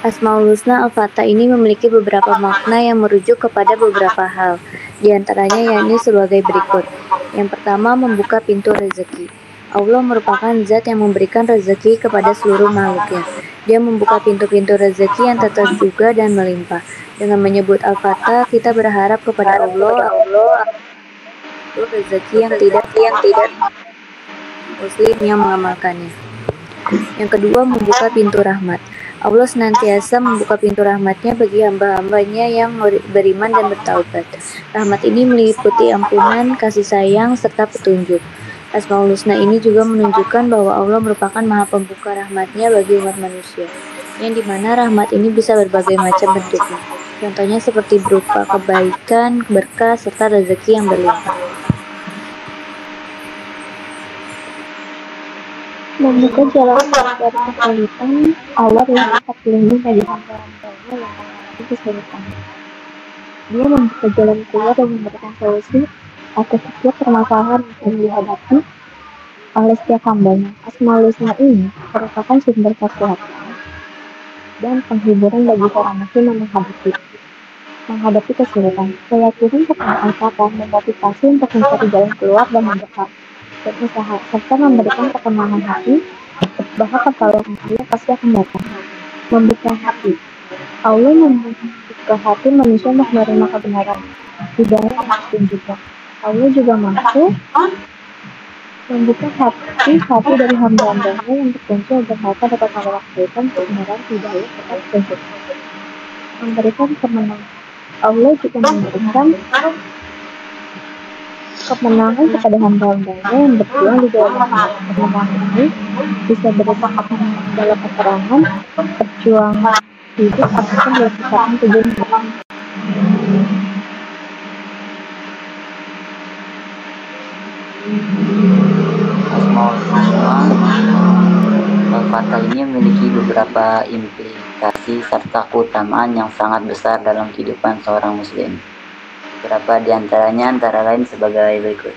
K: Asmaul Husna Al-Fatah ini memiliki beberapa makna yang merujuk kepada beberapa hal. Di antaranya yakni sebagai berikut. Yang pertama, membuka pintu rezeki. Allah merupakan zat yang memberikan rezeki kepada seluruh makhluknya. Dia membuka pintu-pintu rezeki yang tak terduga dan melimpah. Dengan menyebut Al-Fatah, kita berharap kepada Allah rezeki yang tidak Muslim yang mengamalkannya. Yang kedua, membuka pintu rahmat. Allah senantiasa membuka pintu rahmatnya bagi hamba-hambanya yang beriman dan bertaubat. Rahmat ini meliputi ampunan, kasih sayang, serta petunjuk. Asmaul Husna ini juga menunjukkan bahwa Allah merupakan Maha Pembuka rahmatnya bagi umat manusia, yang dimana rahmat ini bisa berbagai macam bentuknya. Contohnya seperti berupa kebaikan, berkah, serta rezeki yang berlimpah.
M: Membuka jalan dari kesulitan, Allah adalah tempat pelindung bagi hamba-hambanya yang mengalami kesulitan. Dia membuka jalan keluar dan memberikan solusi atas setiap permasalahan yang dihadapi oleh setiap hambanya. Asmaul Husna ini merupakan sumber kekuatan dan penghiburan bagi seorang muslim yang menghadapi kesulitan. Keyakinan tentang Al-Fatah memotivasi untuk mencari jalan keluar dan berusaha, serta memberikan ketenangan hati bahwa pertolongan Allah pasti akan datang. Membuka hati. Allah membuka hati manusia untuk menerima kebenaran, hidayah dan petunjuknya. Allah juga mampu membuka hati dari hamba-hambanya yang terkunci agar mereka dapat melakukan kebenaran, hidayah dan petunjuk. Memberikan kemenangan. Allah juga memberikan kemenangan kepada hamba-hambanya yang berjuang di dalam kemenangan ini bisa berupa kemenangan dalam peperangan, perjuangan hidup, ataupun dalam mencapai tujuan hidup.
V: Asmaul Husna Al-Fatah ini memiliki beberapa implikasi serta keutamaan yang sangat besar dalam kehidupan seorang muslim. Beberapa di antaranya antara lain sebagai berikut.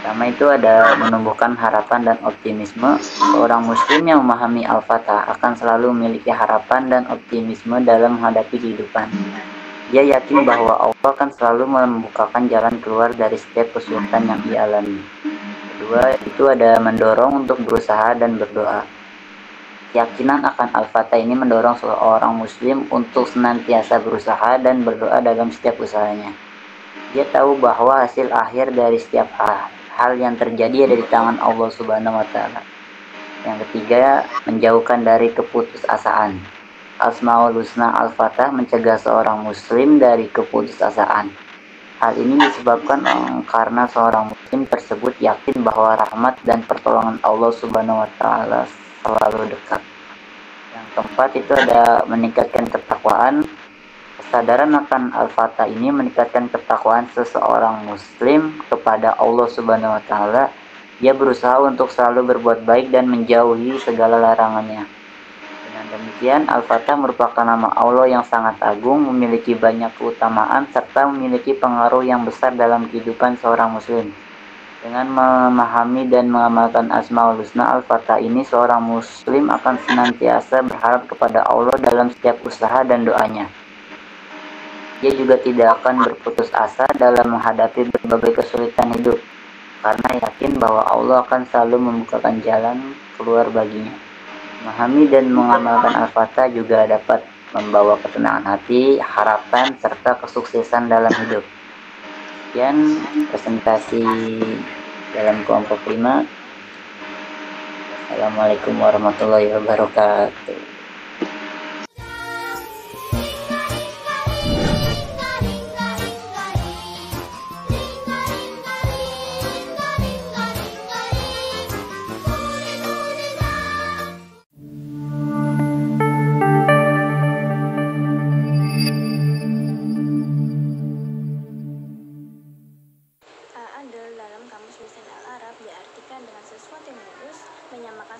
V: Pertama itu ada menumbuhkan harapan dan optimisme. Seorang muslim yang memahami Al-Fatah akan selalu memiliki harapan dan optimisme dalam menghadapi kehidupan. Dia yakin bahwa Allah akan selalu membukakan jalan keluar dari setiap kesulitan yang ia alami. Kedua, itu ada mendorong untuk berusaha dan berdoa. Keyakinan akan Al-Fatah ini mendorong seorang muslim untuk senantiasa berusaha dan berdoa dalam setiap usahanya. Dia tahu bahwa hasil akhir dari setiap hal yang terjadi ada di tangan Allah Subhanahu wa Ta'ala. Yang ketiga, menjauhkan dari keputusasaan. Asmaul Husna Al-Fatah mencegah seorang muslim dari keputusasaan. Hal ini disebabkan karena seorang muslim tersebut yakin bahwa rahmat dan pertolongan Allah Subhanahu wa Ta'ala selalu dekat. Yang keempat itu ada meningkatkan ketakwaan. Kesadaran akan Al-Fatah ini meningkatkan ketakwaan seseorang muslim kepada Allah Subhanahu wa Ta'ala. Dia berusaha untuk selalu berbuat baik dan menjauhi segala larangannya. Dengan demikian, Al-Fatah merupakan nama Allah yang sangat agung, memiliki banyak keutamaan, serta memiliki pengaruh yang besar dalam kehidupan seorang muslim. Dengan memahami dan mengamalkan Asmaul Husna Al-Fatah ini, seorang muslim akan senantiasa berharap kepada Allah dalam setiap usaha dan doanya. Dia juga tidak akan berputus asa dalam menghadapi berbagai kesulitan hidup, karena yakin bahwa Allah akan selalu membukakan jalan keluar baginya. Memahami dan mengamalkan Al-Fatah juga dapat membawa ketenangan hati, harapan, serta kesuksesan dalam hidup. Sekian presentasi dalam kelompok 5. Assalamualaikum warahmatullahi wabarakatuh.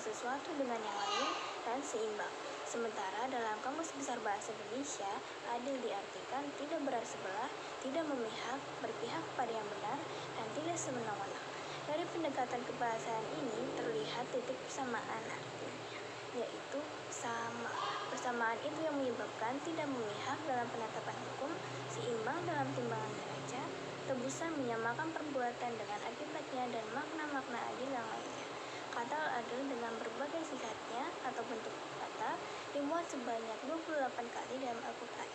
E: Sesuatu dengan yang lain dan seimbang. Sementara dalam Kamus Besar Bahasa Indonesia, adil diartikan tidak berat sebelah, tidak memihak, berpihak pada yang benar, dan tidak semena-mena. Dari pendekatan kebahasaan ini terlihat titik persamaan artinya, yaitu sama. Persamaan itu yang menyebabkan tidak memihak dalam penetapan hukum, seimbang dalam timbangan derajat, tebusan menyamakan perbuatan dengan akibatnya, dan makna-makna adil yang lainnya. Kata al-adl dengan berbagai sifatnya atau bentuk kata dimuat sebanyak 28 kali dalam Al-Quran.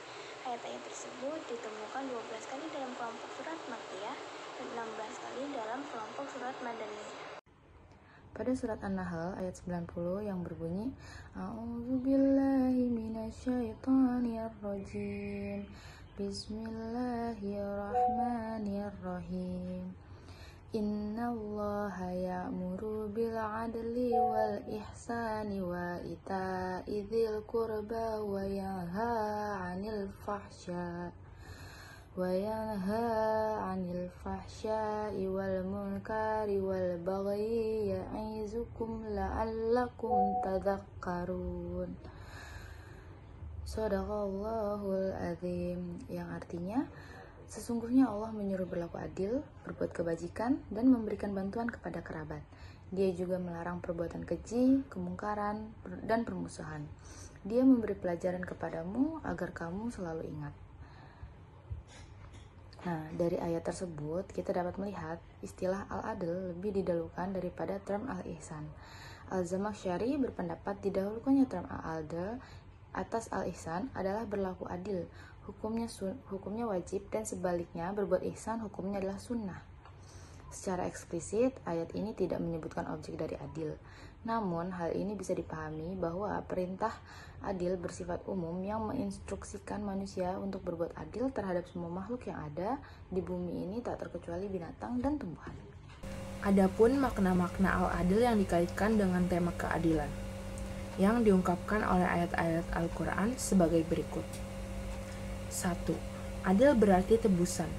E: Ayat-ayat tersebut ditemukan 12 kali dalam kelompok surat Makkiyah dan 16 kali dalam kelompok surat Madaniyah.
K: Pada surat An-Nahl ayat 90 yang berbunyi A'udzubillahi minasyaitonirrajim. Bismillahirrahmanirrahim. Innallaha ya'muru bil 'adli wal ihsani wa ita'i dzil qurba wa yanha 'anil fahsya وينهى عن الفحشاء والمنكر والبغي يعظكم لعلكم تذكرون. Shadaqallahul azim, yang artinya sesungguhnya Allah menyuruh berlaku adil, berbuat kebajikan, dan memberikan bantuan kepada kerabat. Dia juga melarang perbuatan keji, kemungkaran, dan permusuhan. Dia memberi pelajaran kepadamu agar kamu selalu ingat. Nah, dari ayat tersebut kita dapat melihat istilah al-adl lebih didahulukan daripada term al-ihsan. Al-Zamakhsyari berpendapat didahulukannya term al-adl atas al-ihsan adalah berlaku adil, hukumnya wajib, dan sebaliknya berbuat ihsan hukumnya adalah sunnah. Secara eksplisit, ayat ini tidak menyebutkan objek dari adil. Namun, hal ini bisa dipahami bahwa perintah adil bersifat umum yang menginstruksikan manusia untuk berbuat adil terhadap semua makhluk yang ada di bumi ini tak terkecuali binatang dan tumbuhan.
H: Adapun makna-makna al-adil yang dikaitkan dengan tema keadilan yang diungkapkan oleh ayat-ayat Al-Quran sebagai berikut. 1. Adil berarti tebusan.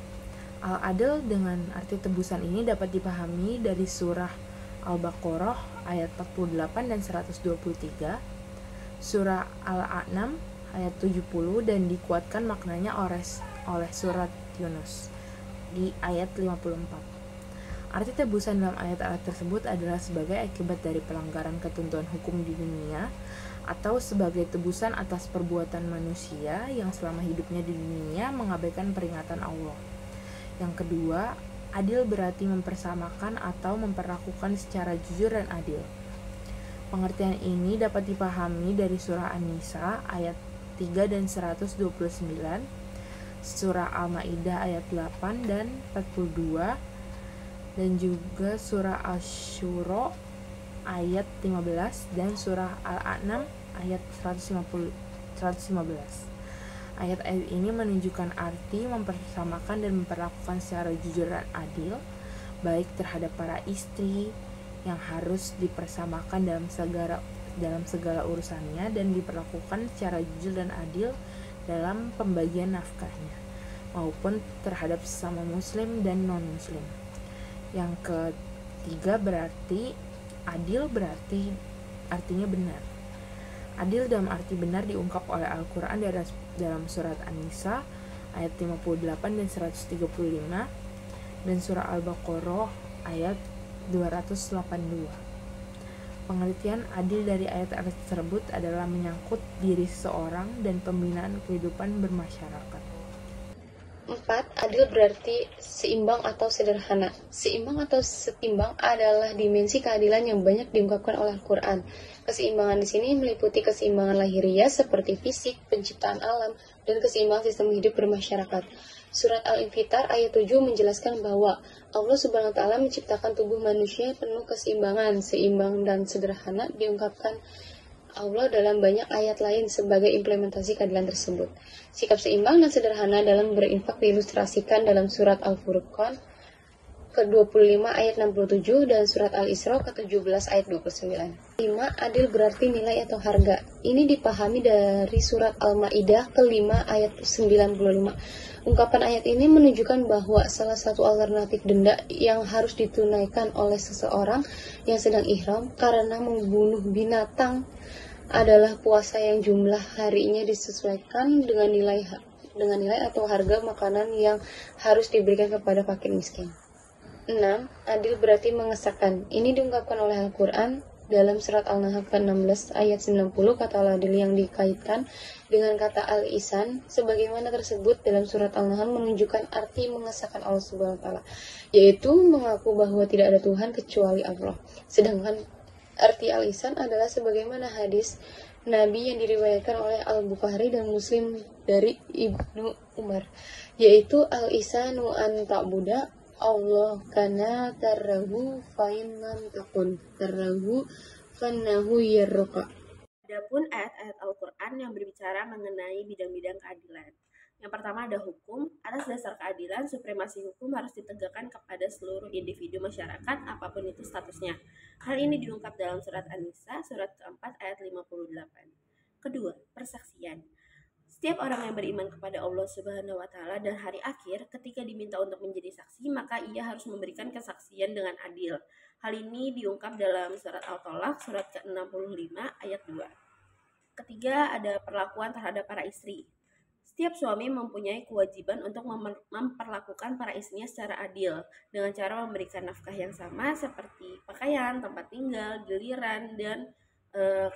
H: Al-adil dengan arti tebusan ini dapat dipahami dari surah Al-Baqarah ayat 48 dan 123, surah Al-A'nam ayat 70, dan dikuatkan maknanya oleh surat Yunus di ayat 54. Arti tebusan dalam ayat-ayat tersebut adalah sebagai akibat dari pelanggaran ketentuan hukum di dunia atau sebagai tebusan atas perbuatan manusia yang selama hidupnya di dunia mengabaikan peringatan Allah. Yang kedua, adil berarti mempersamakan atau memperlakukan secara jujur dan adil. Pengertian ini dapat dipahami dari surah An-Nisa ayat 3 dan 129, surah Al-Maidah ayat 8 dan 42, dan juga surah Asy-Syura ayat 15 dan surah Al-A'nam ayat 115. Ayat-ayat ini menunjukkan arti mempersamakan dan memperlakukan secara jujur dan adil, baik terhadap para istri yang harus dipersamakan dalam segala urusannya dan diperlakukan secara jujur dan adil dalam pembagian nafkahnya, maupun terhadap sesama muslim dan non-muslim. Yang ketiga berarti adil berarti artinya benar. Adil dalam arti benar diungkap oleh Al-Quran dalam surat An-Nisa ayat 58 dan 135 dan surah Al-Baqarah ayat 282. Pengertian adil dari ayat-ayat tersebut adalah menyangkut diri seseorang dan pembinaan kehidupan bermasyarakat.
O: 4. Adil berarti seimbang atau sederhana. Seimbang atau setimbang adalah dimensi keadilan yang banyak diungkapkan oleh Al-Quran. Keseimbangan di sini meliputi keseimbangan lahiriah seperti fisik, penciptaan alam, dan keseimbangan sistem hidup bermasyarakat. Surat Al-Infitar ayat 7 menjelaskan bahwa Allah Subhanahu wa taala menciptakan tubuh manusia penuh keseimbangan, seimbang dan sederhana diungkapkan Allah dalam banyak ayat lain sebagai implementasi keadilan tersebut. Sikap seimbang dan sederhana dalam berinfak diilustrasikan dalam surat Al-Furqan ke-25 ayat 67 dan surat Al-Isra ke-17 ayat 29. 5. Adil berarti nilai atau harga. Ini dipahami dari surat Al-Maidah ke-5 ayat 95. Ungkapan ayat ini menunjukkan bahwa salah satu alternatif denda yang harus ditunaikan oleh seseorang yang sedang ihram karena membunuh binatang adalah puasa yang jumlah harinya disesuaikan dengan nilai atau harga makanan yang harus diberikan kepada fakir miskin. 6. Adil berarti mengesahkan. Ini diungkapkan oleh Al-Quran dalam surat Al-Nahl ke-16 ayat 90. Kata al-adil yang dikaitkan dengan kata al-ihsan sebagaimana tersebut dalam surat Al-Nahl menunjukkan arti mengesahkan Allah Subhanahu wa taala, yaitu mengaku bahwa tidak ada Tuhan kecuali Allah. Sedangkan arti al-ihsan adalah sebagaimana hadis Nabi yang diriwayatkan oleh Al-Bukhari dan Muslim dari Ibnu Umar, yaitu al-ihsanu an ta'buda Allah kana tarahu fa'innan takun tarahu fannahu yarruka.
C: Adapun ayat-ayat Al-Quran yang berbicara mengenai bidang-bidang keadilan. Yang pertama ada hukum. Atas dasar keadilan, supremasi hukum harus ditegakkan kepada seluruh individu masyarakat apapun itu statusnya. Hal ini diungkap dalam surat An-Nisa surat keempat ayat 58. Kedua, persaksian. Setiap orang yang beriman kepada Allah Subhanahu wa Ta'ala dan hari akhir, ketika diminta untuk menjadi saksi, maka ia harus memberikan kesaksian dengan adil. Hal ini diungkap dalam surat Al-Tolaq, surat ke-65 ayat 2. Ketiga, ada perlakuan terhadap para istri. Setiap suami mempunyai kewajiban untuk memperlakukan para istrinya secara adil dengan cara memberikan nafkah yang sama seperti pakaian, tempat tinggal, giliran, dan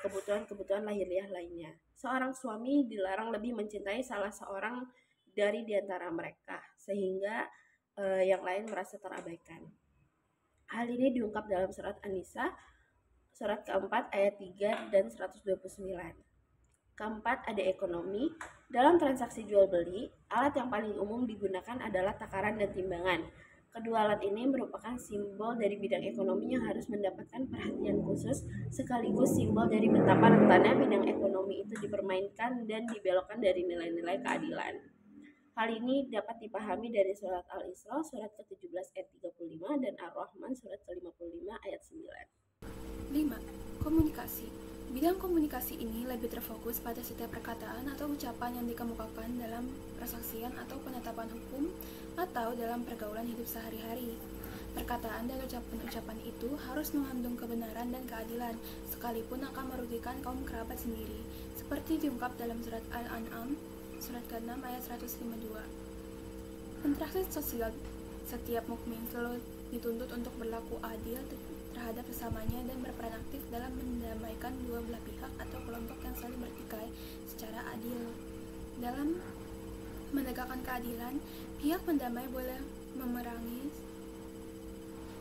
C: kebutuhan-kebutuhan lahiriah lainnya. Seorang suami dilarang lebih mencintai salah seorang dari diantara mereka sehingga yang lain merasa terabaikan. Hal ini diungkap dalam surat An-Nisa, surat keempat ayat 3 dan 129. Keempat, ada ekonomi. Dalam transaksi jual beli, alat yang paling umum digunakan adalah takaran dan timbangan. Kedua alat ini merupakan simbol dari bidang ekonomi yang harus mendapatkan perhatian khusus, sekaligus simbol dari betapa rentannya bidang ekonomi itu dipermainkan dan dibelokkan dari nilai-nilai keadilan. Hal ini dapat dipahami dari surat Al-Isra, surat ke-17 ayat 35 dan Ar-Rahman, surat ke-55 ayat 9.
E: 5. Komunikasi. Bidang komunikasi ini lebih terfokus pada setiap perkataan atau ucapan yang dikemukakan dalam persaksian atau penetapan hukum atau dalam pergaulan hidup sehari-hari. Perkataan dan ucapan-ucapan itu harus mengandung kebenaran dan keadilan, sekalipun akan merugikan kaum kerabat sendiri, seperti diungkap dalam surat Al-An'am, surat ke-6 ayat 152. Interaksi sosial. Setiap mukmin selalu dituntut untuk berlaku adil terhadap sesamanya dan berperan aktif dalam mendamaikan dua belah pihak atau kelompok yang saling bertikai secara adil. Dalam menegakkan keadilan, pihak pendamai boleh memerangi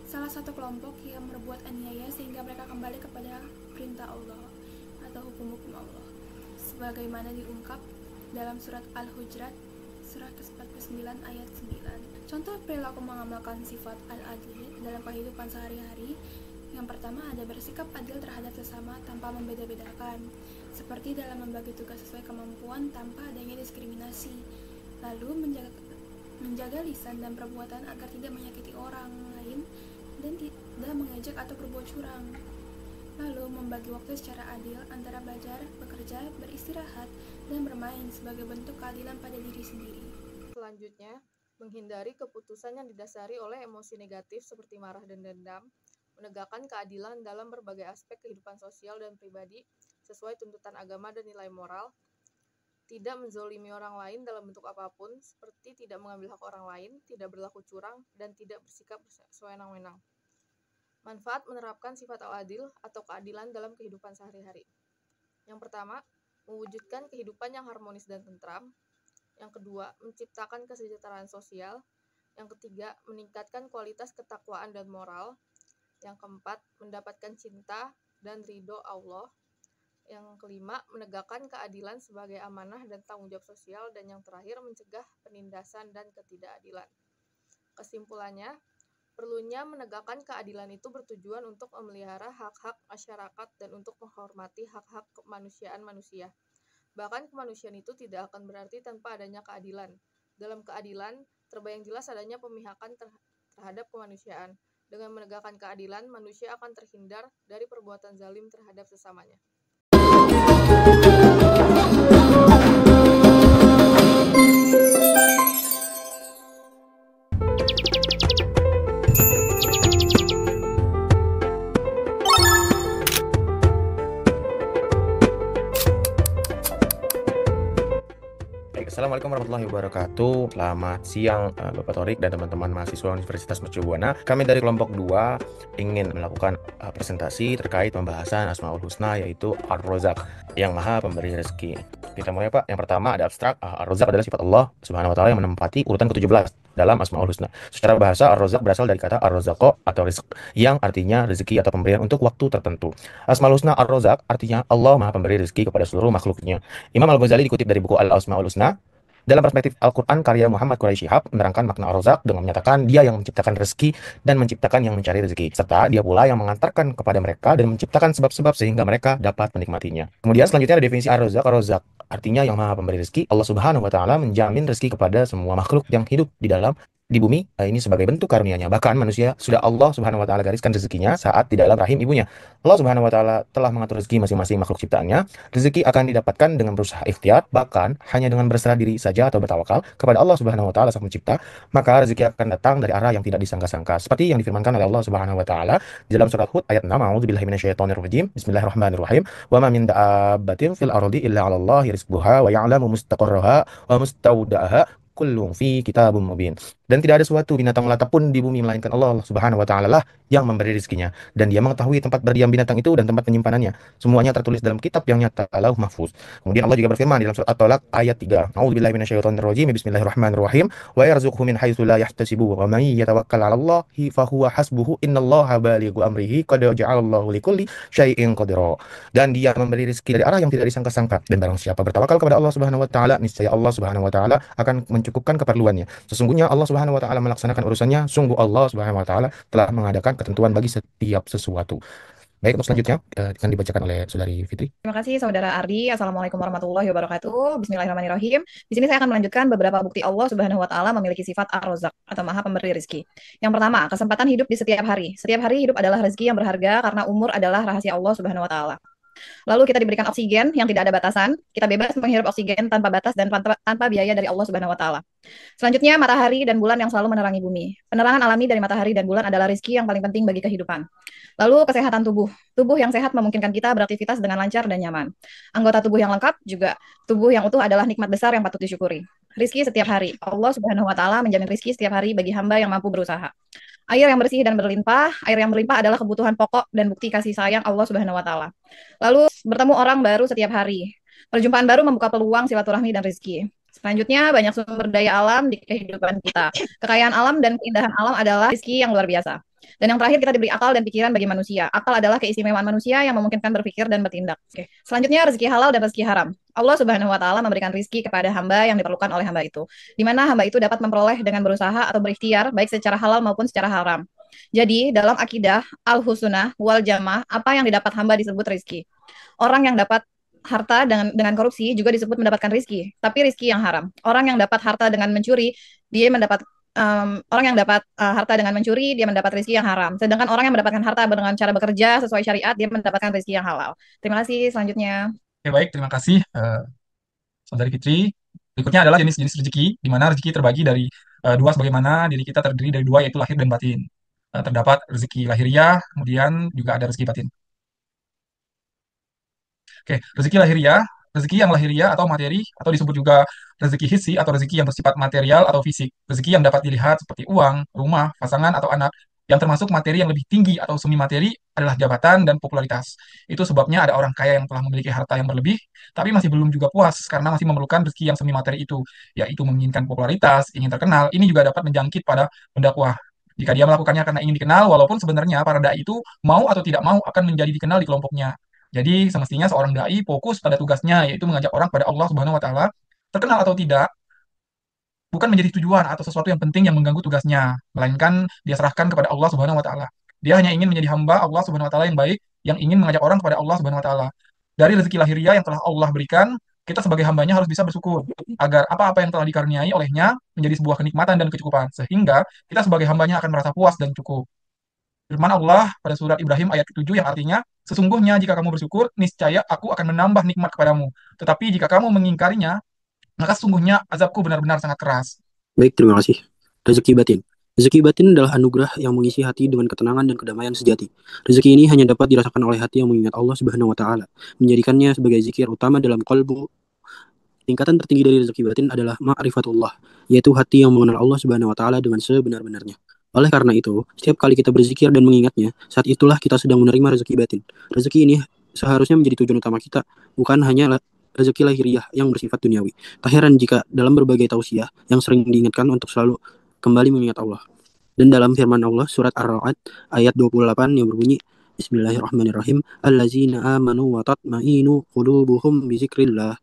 E: salah satu kelompok yang berbuat aniaya sehingga mereka kembali kepada perintah Allah atau hukum-hukum Allah, sebagaimana diungkap dalam surat Al-Hujurat, surat ke-49 ayat 9. Contoh perilaku mengamalkan sifat al-adli dalam kehidupan sehari-hari. Yang pertama, ada bersikap adil terhadap sesama tanpa membeda-bedakan, seperti dalam membagi tugas sesuai kemampuan tanpa adanya diskriminasi. Lalu menjaga lisan dan perbuatan agar tidak menyakiti orang lain dan tidak mengejek atau berbuat curang. Lalu membagi waktu secara adil antara belajar, bekerja, beristirahat, dan bermain sebagai bentuk keadilan pada diri sendiri.
A: Selanjutnya, menghindari keputusan yang didasari oleh emosi negatif seperti marah dan dendam, menegakkan keadilan dalam berbagai aspek kehidupan sosial dan pribadi sesuai tuntutan agama dan nilai moral, tidak menzolimi orang lain dalam bentuk apapun, seperti tidak mengambil hak orang lain, tidak berlaku curang, dan tidak bersikap sewenang-wenang. Manfaat menerapkan sifat al-adil atau keadilan dalam kehidupan sehari-hari. Yang pertama, mewujudkan kehidupan yang harmonis dan tentram. Yang kedua, menciptakan kesejahteraan sosial. Yang ketiga, meningkatkan kualitas ketakwaan dan moral. Yang keempat, mendapatkan cinta dan ridho Allah. Yang kelima, menegakkan keadilan sebagai amanah dan tanggung jawab sosial. Dan yang terakhir, mencegah penindasan dan ketidakadilan. Kesimpulannya, perlunya menegakkan keadilan itu bertujuan untuk memelihara hak-hak masyarakat dan untuk menghormati hak-hak kemanusiaan manusia. Bahkan kemanusiaan itu tidak akan berarti tanpa adanya keadilan. Dalam keadilan, terbayang jelas adanya pemihakan terhadap kemanusiaan. Dengan menegakkan keadilan, manusia akan terhindar dari perbuatan zalim terhadap sesamanya.
D: Assalamualaikum warahmatullahi wabarakatuh. Selamat siang Bapak Torik dan teman-teman mahasiswa Universitas Mercu Buana. Kami dari kelompok 2 ingin melakukan presentasi terkait pembahasan Asmaul Husna, yaitu Ar-Razzaq, yang maha pemberi rezeki. Kita mulai Pak. Yang pertama ada abstrak. Ar-Razzaq adalah sifat Allah Subhanahu wa Ta'ala yang menempati urutan ke-17 dalam Asmaul Husna. Secara bahasa, Ar-Razzaq berasal dari kata Ar-Razzaqo atau rizq, yang artinya rezeki atau pemberian untuk waktu tertentu. Asmaul Husna Ar-Razzaq artinya Allah maha pemberi rezeki kepada seluruh makhluknya. Imam Al-Ghazali dikutip dari buku Al-Asmaul Husna. Dalam perspektif Al-Quran, karya Muhammad Quraish Shihab menerangkan makna Ar-Razzaq dengan menyatakan dia yang menciptakan rezeki dan menciptakan yang mencari rezeki, serta dia pula yang mengantarkan kepada mereka dan menciptakan sebab-sebab sehingga mereka dapat menikmatinya. Kemudian selanjutnya ada definisi Ar-Razzaq. Ar-Razzaq artinya yang maha pemberi rezeki. Allah Subhanahu wa Ta'ala menjamin rezeki kepada semua makhluk yang hidup di dalam di bumi ini sebagai bentuk karunia-Nya. Bahkan manusia sudah Allah Subhanahu wa taala gariskan rezekinya saat di dalam rahim ibunya. Allah Subhanahu wa taala telah mengatur rezeki masing-masing makhluk ciptaannya. Rezeki akan didapatkan dengan berusaha ikhtiar, bahkan hanya dengan berserah diri saja atau bertawakal kepada Allah Subhanahu wa taala Sang Pencipta, maka rezeki akan datang dari arah yang tidak disangka-sangka. Seperti yang difirmankan oleh Allah Subhanahu wa taala di dalam surat Hud ayat 6, A'udzubillahi minasyaitonirrajim. Bismillahirrahmanirrahim. Wa ma min dabbatin fil ardi illa 'alallahi rizquha wa ya'lamu mustaqarraha wa mustawda'aha kullum fi kitabum mubin. Dan tidak ada suatu binatang melata pun di bumi melainkan Allah Subhanahu wa taala lah yang memberi rezekinya, dan Dia mengetahui tempat berdiam binatang itu dan tempat penyimpanannya. Semuanya tertulis dalam kitab yang nyata, Lauh Mahfuz. Kemudian Allah juga berfirman di dalam surat At-Talaq ayat 3. A'udzubillahi minasyaitonirrajim. Bismillahirrahmanirrahim. Wa yarzuqhu min haitsu la yahtasibu wa may yatawakkal 'ala Allahi fa huwa hasbuhu innallaha balighu amrihi qad ja'alallahu likulli syai'in qadira. Dan Dia memberi rezeki dari arah yang tidak disangka-sangka, dan barang siapa bertawakal kepada Allah Subhanahu wa taala, niscaya Allah Subhanahu wa taala akan mencukupkan keperluannya. Sesungguhnya Allah Subhanahu wa taala melaksanakan urusannya. Sungguh Allah Subhanahu wa taala telah mengadakan ketentuan bagi setiap sesuatu. Baik, untuk selanjutnya akan dibacakan oleh Saudari Fitri.
I: Terima kasih Saudara Ardi. Assalamualaikum warahmatullahi wabarakatuh. Bismillahirrahmanirrahim. Di sini saya akan melanjutkan beberapa bukti Allah Subhanahu wa taala memiliki sifat Ar-Razzaq atau Maha Pemberi rezeki. Yang pertama, kesempatan hidup di setiap hari. Setiap hari hidup adalah rezeki yang berharga karena umur adalah rahasia Allah Subhanahu wa taala. Lalu kita diberikan oksigen yang tidak ada batasan. Kita bebas menghirup oksigen tanpa batas dan tanpa biaya dari Allah Subhanahu wa taala. Selanjutnya, matahari dan bulan yang selalu menerangi bumi. Penerangan alami dari matahari dan bulan adalah rezeki yang paling penting bagi kehidupan. Lalu kesehatan tubuh. Tubuh yang sehat memungkinkan kita beraktivitas dengan lancar dan nyaman. Anggota tubuh yang lengkap juga tubuh yang utuh adalah nikmat besar yang patut disyukuri. Rizki setiap hari. Allah Subhanahu wa taala menjamin rizki setiap hari bagi hamba yang mampu berusaha. Air yang bersih dan berlimpah. Air yang berlimpah adalah kebutuhan pokok dan bukti kasih sayang Allah Subhanahu wa taala. Lalu bertemu orang baru setiap hari. Perjumpaan baru membuka peluang silaturahmi dan rezeki. Selanjutnya, banyak sumber daya alam di kehidupan kita. Kekayaan alam dan keindahan alam adalah rezeki yang luar biasa. Dan yang terakhir, kita diberi akal dan pikiran bagi manusia. Akal adalah keistimewaan manusia yang memungkinkan berpikir dan bertindak. Oke. Selanjutnya, rezeki halal dan rezeki haram. Allah Subhanahu wa taala memberikan rezeki kepada hamba yang diperlukan oleh hamba itu, di mana hamba itu dapat memperoleh dengan berusaha atau berikhtiar baik secara halal maupun secara haram. Jadi, dalam akidah al-husnah wal jamaah, apa yang didapat hamba disebut rezeki. Orang yang dapat harta dengan korupsi juga disebut mendapatkan rizki, tapi rizki yang haram. Orang yang dapat harta dengan mencuri, dia mendapat harta dengan mencuri, dia mendapat rizki yang haram. Sedangkan orang yang mendapatkan harta dengan cara bekerja sesuai syariat, dia mendapatkan rizki yang halal. Terima kasih. Selanjutnya.
J: Oke, baik, terima kasih Saudari Fitri. Berikutnya adalah jenis-jenis rezeki, di mana rezeki terbagi dari dua, sebagaimana diri kita terdiri dari dua, yaitu lahir dan batin. Terdapat rezeki lahiriah, kemudian juga ada rezeki batin. Oke, rezeki lahiriah, rezeki yang lahiriah atau materi, atau disebut juga rezeki hissi atau rezeki yang bersifat material atau fisik. Rezeki yang dapat dilihat seperti uang, rumah, pasangan, atau anak. Yang termasuk materi yang lebih tinggi atau semi materi adalah jabatan dan popularitas. Itu sebabnya ada orang kaya yang telah memiliki harta yang berlebih, tapi masih belum juga puas karena masih memerlukan rezeki yang semi materi itu, yaitu menginginkan popularitas, ingin terkenal. Ini juga dapat menjangkit pada pendakwah. Jika dia melakukannya karena ingin dikenal, walaupun sebenarnya para dai itu mau atau tidak mau akan menjadi dikenal di kelompoknya. Jadi semestinya seorang dai fokus pada tugasnya, yaitu mengajak orang pada Allah Subhanahu wa taala. Terkenal atau tidak bukan menjadi tujuan atau sesuatu yang penting yang mengganggu tugasnya, melainkan dia serahkan kepada Allah Subhanahu wa taala. Dia hanya ingin menjadi hamba Allah Subhanahu wa taala yang baik, yang ingin mengajak orang kepada Allah Subhanahu wa taala. Dari rezeki lahiriah yang telah Allah berikan, kita sebagai hambanya harus bisa bersyukur agar apa-apa yang telah dikaruniai olehnya menjadi sebuah kenikmatan dan kecukupan, sehingga kita sebagai hambanya akan merasa puas dan cukup. Firman Allah pada surat Ibrahim ayat 7 yang artinya, sesungguhnya jika kamu bersyukur, niscaya aku akan menambah nikmat kepadamu. Tetapi jika kamu mengingkarinya, maka sesungguhnya azabku benar-benar sangat keras.
W: Baik, terima kasih. Rezeki batin. Rezeki batin adalah anugerah yang mengisi hati dengan ketenangan dan kedamaian sejati. Rezeki ini hanya dapat dirasakan oleh hati yang mengingat Allah Subhanahu wa taala, menjadikannya sebagai zikir utama dalam qalbu. Tingkatan tertinggi dari rezeki batin adalah ma'rifatullah, yaitu hati yang mengenal Allah Subhanahu wa taala dengan sebenar-benarnya. Oleh karena itu, setiap kali kita berzikir dan mengingatnya, saat itulah kita sedang menerima rezeki batin. Rezeki ini seharusnya menjadi tujuan utama kita, bukan hanya rezeki lahiriah yang bersifat duniawi. Tak heran jika dalam berbagai tausiah yang sering diingatkan untuk selalu kembali mengingat Allah. Dan dalam firman Allah surat Ar-Ra'd ayat 28 yang berbunyi, Bismillahirrahmanirrahim, Allazina amanu wa tatma'inu qulubuhum bi zikrillah.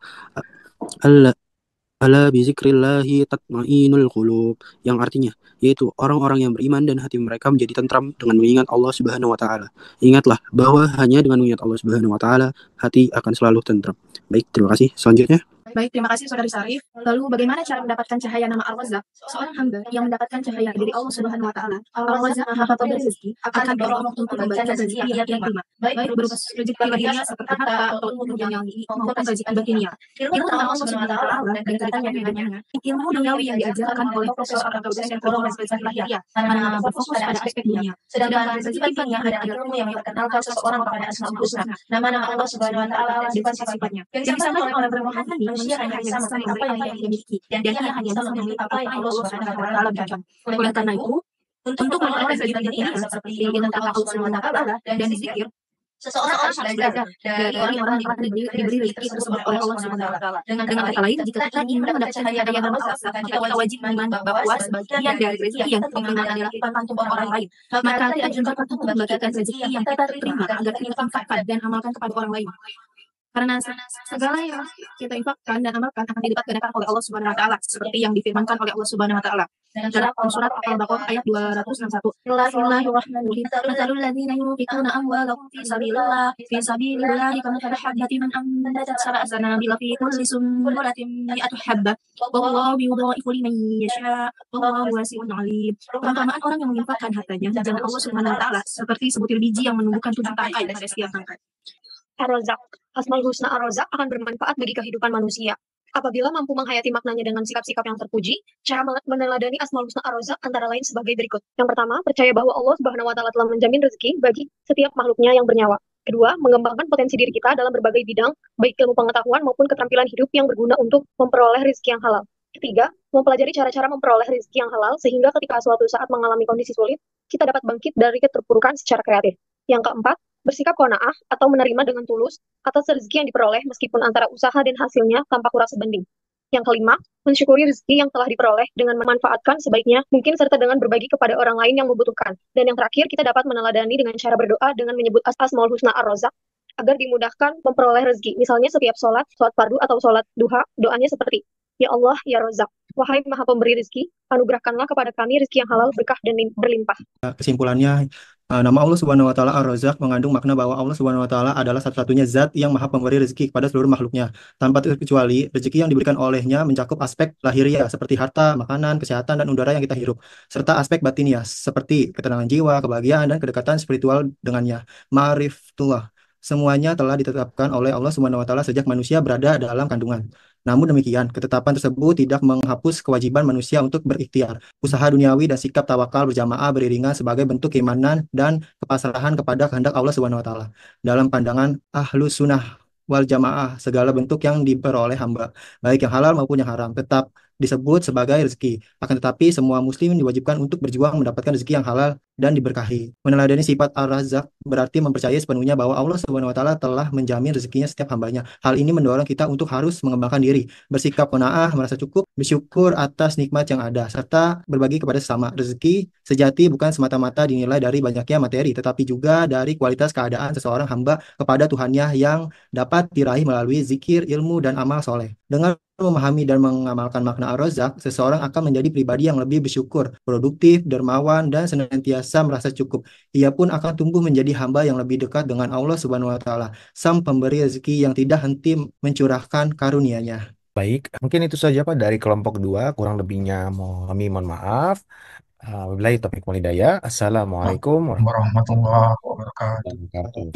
W: Ala bizikrillahi tatmainul qulub, yang artinya yaitu orang-orang yang beriman dan hati mereka menjadi tentram dengan mengingat Allah Subhanahu wa taala. Ingatlah bahwa hanya dengan mengingat Allah Subhanahu wa taala hati akan selalu tentram. Baik, terima kasih. Selanjutnya.
F: Baik, terima kasih Saudari Sarif. Lalu bagaimana cara mendapatkan cahaya nama Ar-Razzaq? Seorang hamba yang mendapatkan cahaya dari Allah Subhanahu wa taala, Ar-Razzaq Maha Pemberi rezeki, akan terdorong untuk membagikan rezeki yang ia terima, baik berupa rezeki lahiriah seperti harta atau ilmu duniawi maupun rezeki batiniah. Ilmu tentang Allah Subhanahu wa taala dan kaitannya dengannya, ilmu duniawi yang diajarkan oleh profesor atau dosen program rezeki lahiriah karena berfokus pada aspek dunia. Sedangkan rezeki batiniah adalah ilmu yang memperkenalkan seseorang kepada Asmaul Husna, nama-nama Allah Subhanahu wa taala dan sifat-sifatnya. Yang disampaikan oleh Imam Ghazali, manusia hanya bisa memiliki apa yang ia miliki, dan dia hanya bisa memiliki apa yang Allah Subhanahu wa taala berikan. Oleh karena itu, untuk memperoleh rezeki ini seperti ilmu tentang Allah Subhanahu wa taala dan zikir, seseorang harus belajar dari orang-orang yang telah diberi rezeki tersebut oleh Allah Subhanahu wa taala. Dengan kata lain, jika kita ingin mendapatkan cahaya yang bermanfaat, kita wajib mengiman bahwa sebagian dari rezeki yang kita terima adalah limpahan untuk orang lain. Maka dianjurkan untuk membagikan rezeki yang kita terima agar kita infakkan dan amalkan kepada orang lain. Karena segala yang kita infakkan dan amalkan akan dilipat gandakan oleh Allah Subhanahu wa taala seperti yang difirmankan oleh Allah Subhanahu wa taala dalam surat Al-Baqarah ayat 261. Bismillahirrahmanirrahim. Matsalul ladzina yunfiquna amwalahum fi sabilillahi kamathali habbatin anbatat sab'a sanabila fi kulli sunbulatin mi'atu habbah wallahu yudha'ifu liman yasha' wallahu wasi'un 'alim. Perumpamaan orang yang menginfakkan hartanya di jalan Allah Subhanahu wa taala seperti sebutir biji yang menumbuhkan 7 tangkai pada setiap tangkai.
N: Ar-Razzaq. Asmaul Husna Ar-Razzaq akan bermanfaat bagi kehidupan manusia. Apabila mampu menghayati maknanya dengan sikap-sikap yang terpuji, cara meneladani Asmaul Husna Ar-Razzaq antara lain sebagai berikut. Yang pertama, percaya bahwa Allah Subhanahu wa taala telah menjamin rezeki bagi setiap makhluknya yang bernyawa. Kedua, mengembangkan potensi diri kita dalam berbagai bidang, baik ilmu pengetahuan maupun keterampilan hidup yang berguna untuk memperoleh rezeki yang halal. Ketiga, mempelajari cara-cara memperoleh rezeki yang halal sehingga ketika suatu saat mengalami kondisi sulit, kita dapat bangkit dari keterpurukan secara kreatif. Yang keempat, bersikap qanaah atau menerima dengan tulus atas rezeki yang diperoleh meskipun antara usaha dan hasilnya tanpa kurang sebanding. Yang kelima, mensyukuri rezeki yang telah diperoleh dengan memanfaatkan sebaiknya mungkin serta dengan berbagi kepada orang lain yang membutuhkan. Dan yang terakhir, kita dapat meneladani dengan cara berdoa dengan menyebut Asmaul Husna Ar-Razzaq agar dimudahkan memperoleh rezeki. Misalnya setiap sholat fardu atau sholat duha, doanya seperti, Ya Allah, Ya Razzaq, wahai Maha Pemberi rezeki, anugerahkanlah kepada kami rezeki yang halal, berkah, dan berlimpah.
W: Kesimpulannya, nama Allah Subhanahu wa taala Ar-Razzaq mengandung makna bahwa Allah Subhanahu wa taala adalah satu-satunya zat yang Maha Pemberi rezeki kepada seluruh makhluknya. Tanpa terkecuali, rezeki yang diberikan olehnya mencakup aspek lahiriah seperti harta, makanan, kesehatan, dan udara yang kita hirup, serta aspek batiniah seperti ketenangan jiwa, kebahagiaan, dan kedekatan spiritual dengannya. Ma'rifatullah. Semuanya telah ditetapkan oleh Allah Subhanahu wa taala sejak manusia berada dalam kandungan. Namun demikian, ketetapan tersebut tidak menghapus kewajiban manusia untuk berikhtiar. Usaha duniawi dan sikap tawakal berjamaah beriringan sebagai bentuk keimanan dan kepasrahan kepada kehendak Allah Subhanahu wa taala. Dalam pandangan Ahlus Sunnah wal Jamaah, segala bentuk yang diperoleh hamba, baik yang halal maupun yang haram, tetap disebut sebagai rezeki. Akan tetapi, semua muslim diwajibkan untuk berjuang mendapatkan rezeki yang halal dan diberkahi. Meneladani sifat Ar-Razzaq berarti mempercayai sepenuhnya bahwa Allah Subhanahu wa taala telah menjamin rezekinya setiap hambanya. Hal ini mendorong kita untuk harus mengembangkan diri, bersikap qanaah, merasa cukup, bersyukur atas nikmat yang ada, serta berbagi kepada sesama. Rezeki sejati bukan semata-mata dinilai dari banyaknya materi, tetapi juga dari kualitas keadaan seseorang hamba kepada Tuhannya yang dapat diraih melalui zikir, ilmu, dan amal soleh. Dengan memahami dan mengamalkan makna Ar-Razzaq, seseorang akan menjadi pribadi yang lebih bersyukur, produktif, dermawan, dan senantiasa merasa cukup. Ia pun akan tumbuh menjadi hamba yang lebih dekat dengan Allah Subhanahu wa taala, Sang Pemberi rezeki yang tidak henti mencurahkan karunia-Nya.
D: Baik, mungkin itu saja Pak dari kelompok 2, kurang lebihnya mohon maaf. Wabillahi taufiq wal hidayah. Assalamualaikum
J: warahmatullahi wabarakatuh.